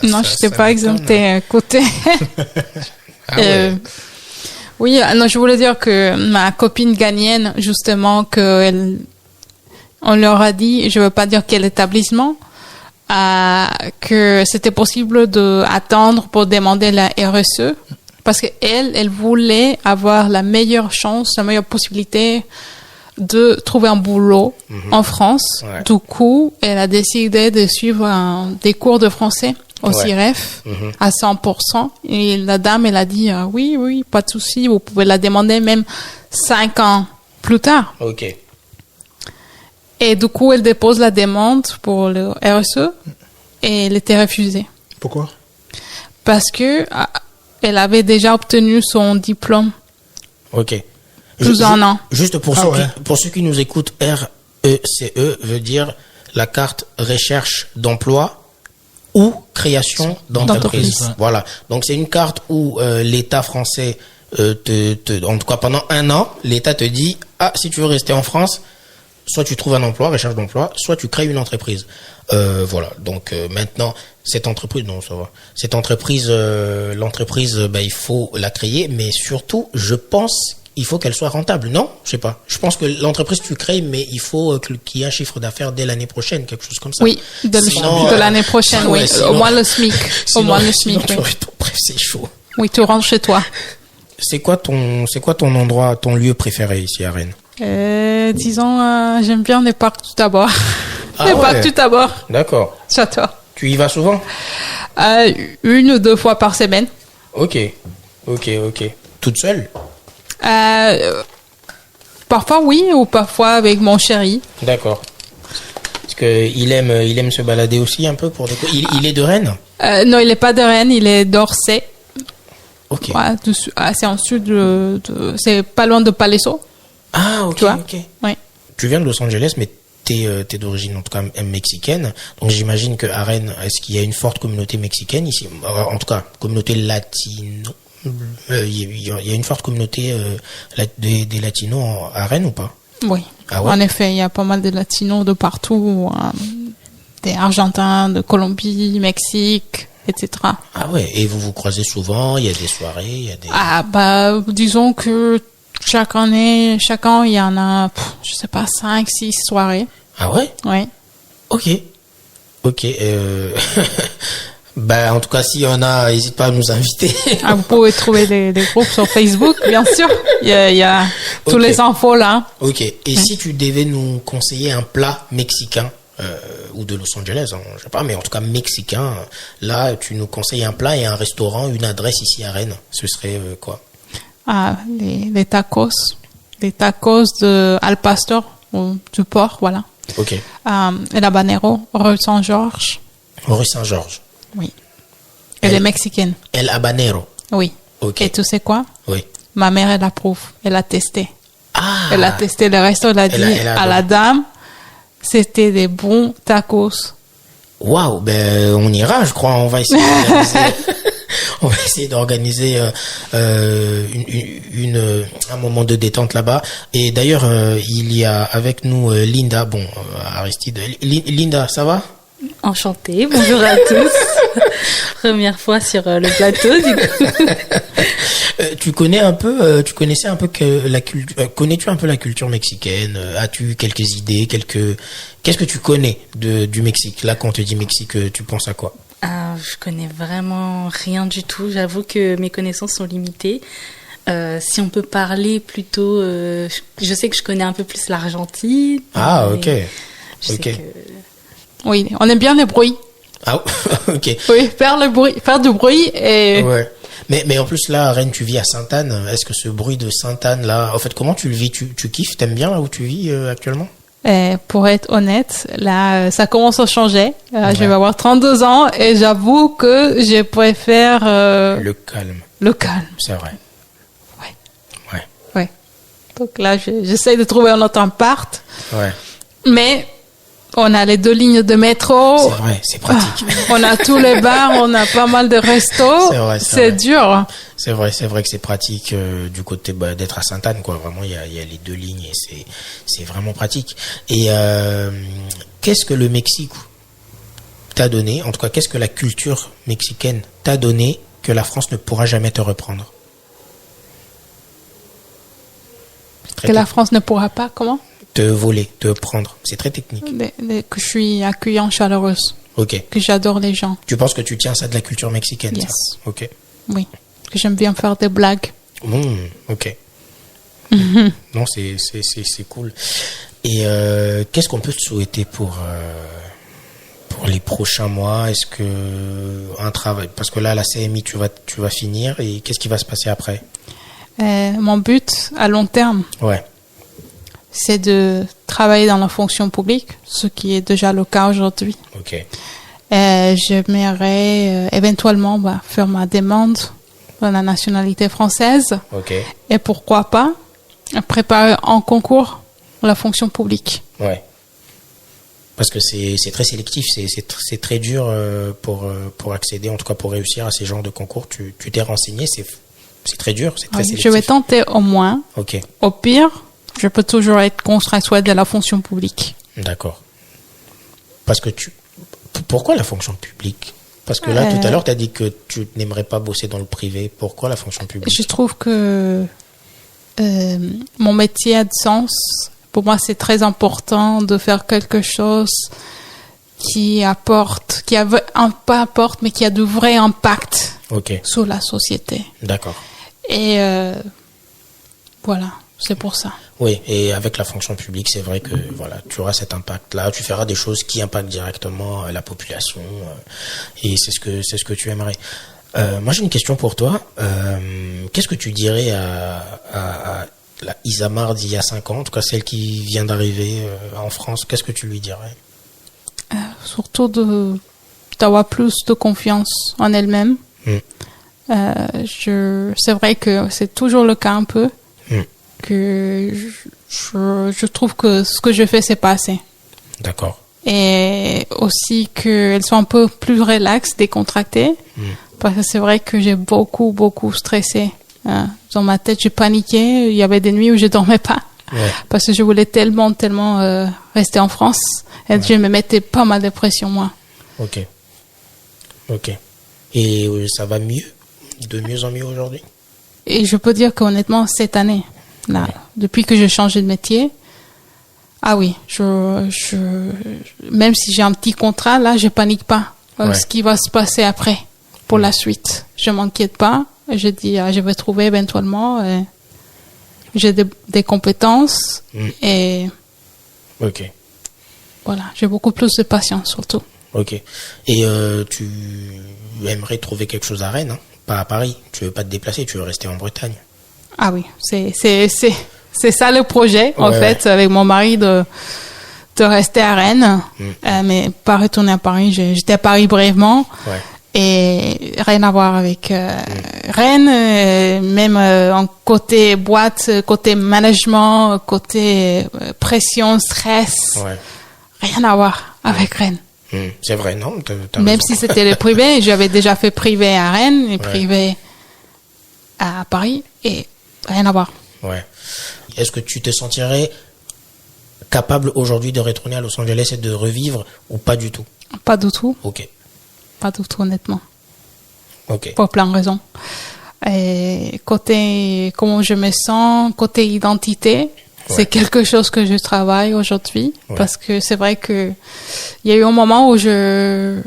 non, je n'étais pas exempté. Côté. Oui, non, je voulais dire que ma copine ghanéenne, justement, on leur a dit, je ne veux pas dire quel établissement, que c'était possible d'attendre pour demander la RSE, parce qu'elle voulait avoir la meilleure chance, la meilleure possibilité de trouver un boulot en France. Ouais. Du coup, elle a décidé de suivre des cours de français au CIREF à 100%. Et la dame, elle a dit, oui, pas de souci, vous pouvez la demander même 5 ans plus tard. Ok. Et du coup, elle dépose la demande pour le RSE et elle était refusée. Pourquoi? Parce que elle avait déjà obtenu son diplôme. Ok. Plus un an. Juste pour ceux qui nous écoutent, RECE veut dire la carte recherche d'emploi ou création d'entreprise. Voilà. Donc c'est une carte où l'État français en tout cas pendant 1 an, l'État te dit si tu veux rester en France, soit tu trouves un emploi, recherche d'emploi, soit tu crées une entreprise. Voilà. Donc maintenant, cette entreprise, l'entreprise, il faut la créer, mais surtout, je pense, il faut qu'elle soit rentable. Non, je sais pas. Je pense que l'entreprise tu crées, mais il faut qu'il y ait un chiffre d'affaires dès l'année prochaine, quelque chose comme ça. Oui, de l'année prochaine, oui. Sinon, au moins le SMIC. Sinon, bref, c'est chaud. Oui, tu rentres chez toi. C'est quoi ton endroit, ton lieu préféré ici à Rennes? Disons, j'aime bien les parcs du Tabor. Les parcs du Tabor. D'accord. J'adore. Tu y vas souvent? 1 ou 2 fois par semaine. Ok. Toute seule? Parfois oui, ou parfois avec mon chéri. D'accord. Parce que il aime se balader aussi un peu pour des... Il est de Rennes? Non, il est pas de Rennes, il est d'Orsay. Ok. Ouais, c'est en sud c'est pas loin de Palaiso. Ah, ok, ok. Ouais. Tu viens de Los Angeles, mais t'es d'origine en tout cas mexicaine. Donc j'imagine qu'à Rennes, est-ce qu'il y a une forte communauté mexicaine ici? En tout cas, communauté latino. Il y a une forte communauté des latinos à Rennes ou pas? Oui. Ah ouais? En effet, il y a pas mal de latinos de partout, des Argentins, de Colombie, Mexique, etc. Ah ouais. Et vous vous croisez souvent? Il y a des soirées, il y a des... disons que chaque an, il y en a, je sais pas, 5, 6 soirées. Ah ouais? Oui. Ok. En tout cas, s'il y en a, n'hésite pas à nous inviter. Vous pouvez trouver des groupes sur Facebook, bien sûr. Il y a tous les infos là. Ok. Et si tu devais nous conseiller un plat mexicain, ou de Los Angeles, je sais pas, mais en tout cas mexicain, là, tu nous conseilles un plat et un restaurant, une adresse ici à Rennes. Ce serait quoi? Les tacos. Les tacos de Al Pastor, ou du porc, voilà. Ok. El Habanero, rue Saint-Georges. Rue Saint-Georges. Oui. Elle est mexicaine. El Habanero. Oui. Ok. Et tu sais quoi? Oui. Ma mère, elle approuve. Elle a testé. Elle a testé le resto, elle a dit à la dame, c'était des bons tacos. Waouh, on ira, je crois, on va essayer. On va essayer d'organiser un moment de détente là-bas. Et d'ailleurs, il y a avec nous Linda. Bon, Aristide. Linda, ça va? Enchantée, bonjour à tous. Première fois sur le plateau, du coup. Tu connaissais un peu que la culture, connais-tu un peu la culture mexicaine? As-tu quelques idées, qu'est-ce que tu connais du Mexique? Là, quand on te dit Mexique, tu penses à quoi? Je connais vraiment rien du tout. J'avoue que mes connaissances sont limitées. Si on peut parler plutôt, je sais que je connais un peu plus l'Argentine. Ah, ok. Oui, on aime bien les bruits. Ah, ok. Oui, faire du bruit et... Ouais. Mais en plus, là, Rennes, tu vis à Sainte-Anne. Est-ce que ce bruit de Sainte-Anne, là, en fait, comment tu le vis? Tu kiffes? T'aimes bien là où tu vis actuellement? Pour être honnête, là, ça commence à changer. Ouais. Je vais avoir 32 ans et j'avoue que je préfère... le calme. Le calme. C'est vrai. Ouais. Donc là, j'essaie de trouver un autre appart. Ouais. Mais... on a les 2 lignes de métro. C'est vrai, c'est pratique. On a tous les bars, on a pas mal de restos. C'est vrai, c'est dur. C'est vrai que c'est pratique du côté d'être à Sainte-Anne, quoi. Vraiment, il y a les 2 lignes et c'est vraiment pratique. Et qu'est-ce que le Mexique t'a donné? En tout cas, qu'est-ce que la culture mexicaine t'a donné que la France ne pourra jamais te reprendre? Que la France ne pourra pas, comment? Te voler, te prendre. C'est très technique. Que je suis accueillante, chaleureuse. Ok. Que j'adore les gens. Tu penses que tu tiens ça de la culture mexicaine? Yes. Ça? Ok. Oui. Que j'aime bien faire des blagues. Ok. Non, c'est cool. Et qu'est-ce qu'on peut te souhaiter pour les prochains mois? Est-ce que un travail, parce que là, la CMI, tu vas finir, et qu'est-ce qui va se passer après? Mon but à long terme. Ouais. C'est de travailler dans la fonction publique, ce qui est déjà le cas aujourd'hui. Ok. J'aimerais éventuellement faire ma demande de la nationalité française. Ok. Et pourquoi pas préparer un concours à la fonction publique. Ouais. Parce que c'est très sélectif, c'est très dur pour accéder, en tout cas pour réussir à ces genres de concours. Tu t'es renseigné, c'est très dur, c'est très sélectif. Je vais tenter au moins. Ok. Au pire, je peux toujours être contractuel de la fonction publique. D'accord. Parce que pourquoi la fonction publique? Parce que là, tout à l'heure, tu as dit que tu n'aimerais pas bosser dans le privé. Pourquoi la fonction publique? Je trouve que mon métier a du sens. Pour moi, c'est très important de faire quelque chose qui apporte, qui a de vrais impacts sur la société. D'accord. Et voilà, c'est pour ça. Oui, et avec la fonction publique, c'est vrai que voilà, tu auras cet impact-là, tu feras des choses qui impactent directement la population, et c'est ce que tu aimerais. Moi, j'ai une question pour toi. Qu'est-ce que tu dirais à la Isamar d'il y a 5 ans, en tout cas celle qui vient d'arriver en France? Qu'est-ce que tu lui dirais? Surtout d'avoir plus de confiance en elle-même. C'est vrai que c'est toujours le cas un peu. Que je trouve que ce que je fais, c'est pas assez. D'accord. Et aussi qu'elles soient un peu plus relaxes, décontractées. Parce que c'est vrai que j'ai beaucoup stressé. Dans ma tête, je paniquais. Il y avait des nuits où je dormais pas. Ouais. Parce que je voulais tellement rester en France. Et je me mettais pas ma dépression, moi. Ok. Et ça va mieux? De mieux en mieux aujourd'hui? Et je peux dire qu'honnêtement, cette année, là, depuis que j'ai changé de métier, ah oui, même si j'ai un petit contrat, là, je panique pas. Ce qui va se passer après, pour la suite. Je m'inquiète pas. Je dis, je vais trouver éventuellement. J'ai des compétences et. Ok. Voilà, j'ai beaucoup plus de patience surtout. Ok. Et tu aimerais trouver quelque chose à Rennes, hein? Pas à Paris. Tu veux pas te déplacer, tu veux rester en Bretagne. Ah oui, c'est ça le projet, en fait, avec mon mari de rester à Rennes, mais pas retourner à Paris. J'étais à Paris brièvement, et rien à voir avec Rennes, même en côté boîte, côté management, côté pression, stress, rien à voir avec Rennes. C'est vrai, non? Même si c'était le privé, j'avais déjà fait privé à Rennes et privé à Paris et rien à voir. Ouais. Est-ce que tu te sentirais capable aujourd'hui de retourner à Los Angeles et de revivre ou pas du tout? Pas du tout. Ok. Pas du tout, honnêtement. Ok. Pour plein de raisons. Et côté comment je me sens, côté identité, c'est quelque chose que je travaille aujourd'hui parce que c'est vrai que il y a eu un moment où je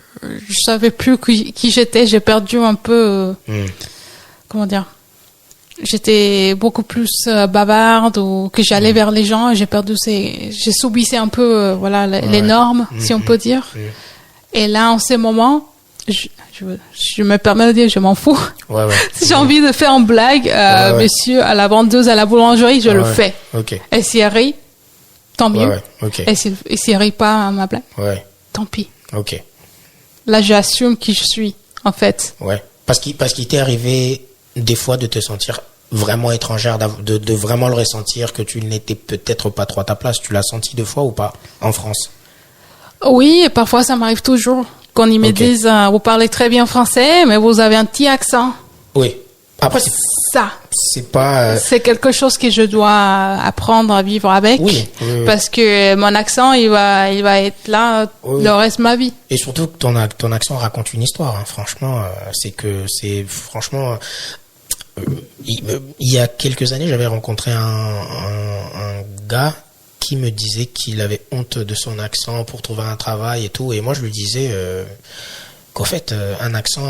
savais plus qui j'étais, j'ai perdu un peu comment dire, j'étais beaucoup plus bavarde ou que j'allais vers les gens et j'ai subissé un peu les normes si on peut dire. Et là en ces moments je me permets de dire, je m'en fous. Si j'ai envie de faire une blague, monsieur, à la vendeuse, à la boulangerie, je le fais. Okay. Et s'il rit, tant mieux. Et s'il rit pas à ma blague, tant pis. Ok. Là, j'assume qui je suis, en fait. Ouais. Parce qu'il t'est arrivé, des fois, de te sentir vraiment étrangère, de vraiment le ressentir, que tu n'étais peut-être pas trop à ta place. Tu l'as senti 2 fois ou pas, en France? Oui, et parfois, ça m'arrive toujours. Quand ils me disent, vous parlez très bien français, mais vous avez un petit accent. Oui. Après, c'est pas... C'est quelque chose que je dois apprendre à vivre avec. Oui. Parce que mon accent, il va être là le reste de ma vie. Et surtout que ton accent raconte une histoire, hein. Franchement, franchement... il y a quelques années, j'avais rencontré un gars qui me disait qu'il avait honte de son accent pour trouver un travail et tout. Et moi, je lui disais qu'en fait, un accent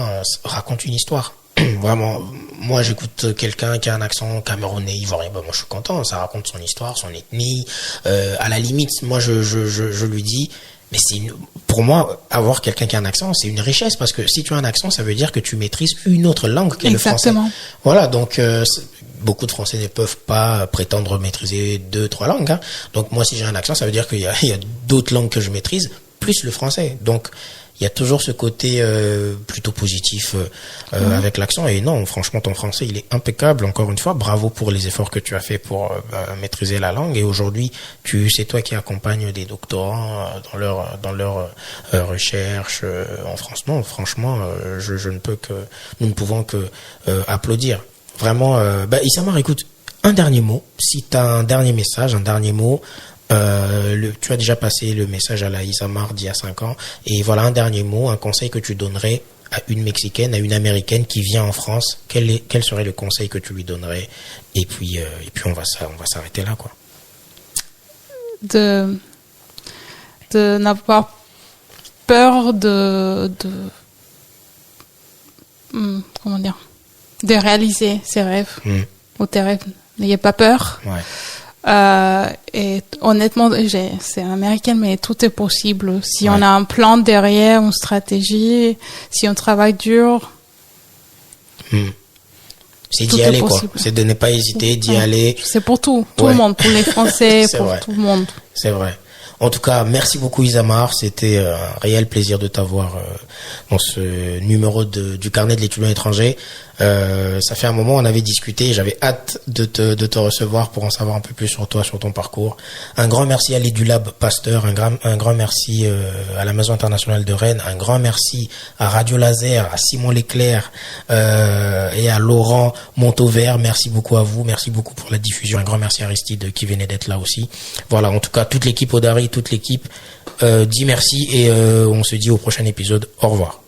raconte une histoire. Vraiment, moi, j'écoute quelqu'un qui a un accent camerounais, ivoirien. Moi, je suis content. Ça raconte son histoire, son ethnie. À la limite, moi, je lui dis, mais pour moi, avoir quelqu'un qui a un accent, c'est une richesse. Parce que si tu as un accent, ça veut dire que tu maîtrises une autre langue qu'est le français. Voilà, donc... beaucoup de Français ne peuvent pas prétendre maîtriser 2-3 langues. Hein. Donc moi, si j'ai un accent, ça veut dire qu'il y a d'autres langues que je maîtrise, plus le français. Donc il y a toujours ce côté plutôt positif avec l'accent. Et non, franchement, ton français, il est impeccable. Encore une fois, bravo pour les efforts que tu as fait pour maîtriser la langue. Et aujourd'hui, c'est toi qui accompagnes des doctorants dans leur recherche en France. Non, franchement, nous ne pouvons que applaudir. Vraiment, Isamar, écoute, un dernier mot. Si tu as un dernier message, un dernier mot, tu as déjà passé le message à la Isamar d'il y a 5 ans. Et voilà, un dernier mot, un conseil que tu donnerais à une Mexicaine, à une Américaine qui vient en France. Quel serait le conseil que tu lui donnerais? Et puis on va s'arrêter là, quoi. De n'avoir peur comment dire, de réaliser ses rêves ou tes rêves. N'ayez pas peur. Et honnêtement, c'est américaine, mais tout est possible. Si on a un plan derrière, une stratégie, si on travaille dur. C'est d'y aller, quoi. C'est de ne pas hésiter, d'y aller. C'est pour tout le monde, pour les Français, pour tout le monde. C'est vrai. En tout cas, merci beaucoup Isamar, c'était un réel plaisir de t'avoir dans ce numéro du carnet de l'étudiant étranger. Ça fait un moment, on avait discuté, j'avais hâte de te recevoir pour en savoir un peu plus sur toi, sur ton parcours. Un grand merci à l'Edulab Pasteur, un grand merci à la Maison internationale de Rennes, un grand merci à Radio Laser, à Simon Leclerc et à Laurent Montauvert. Merci beaucoup à vous, merci beaucoup pour la diffusion. Un grand merci à Aristide qui venait d'être là aussi. Voilà, en tout cas, toute l'équipe Odari, toute l'équipe dit merci et on se dit au prochain épisode. Au revoir.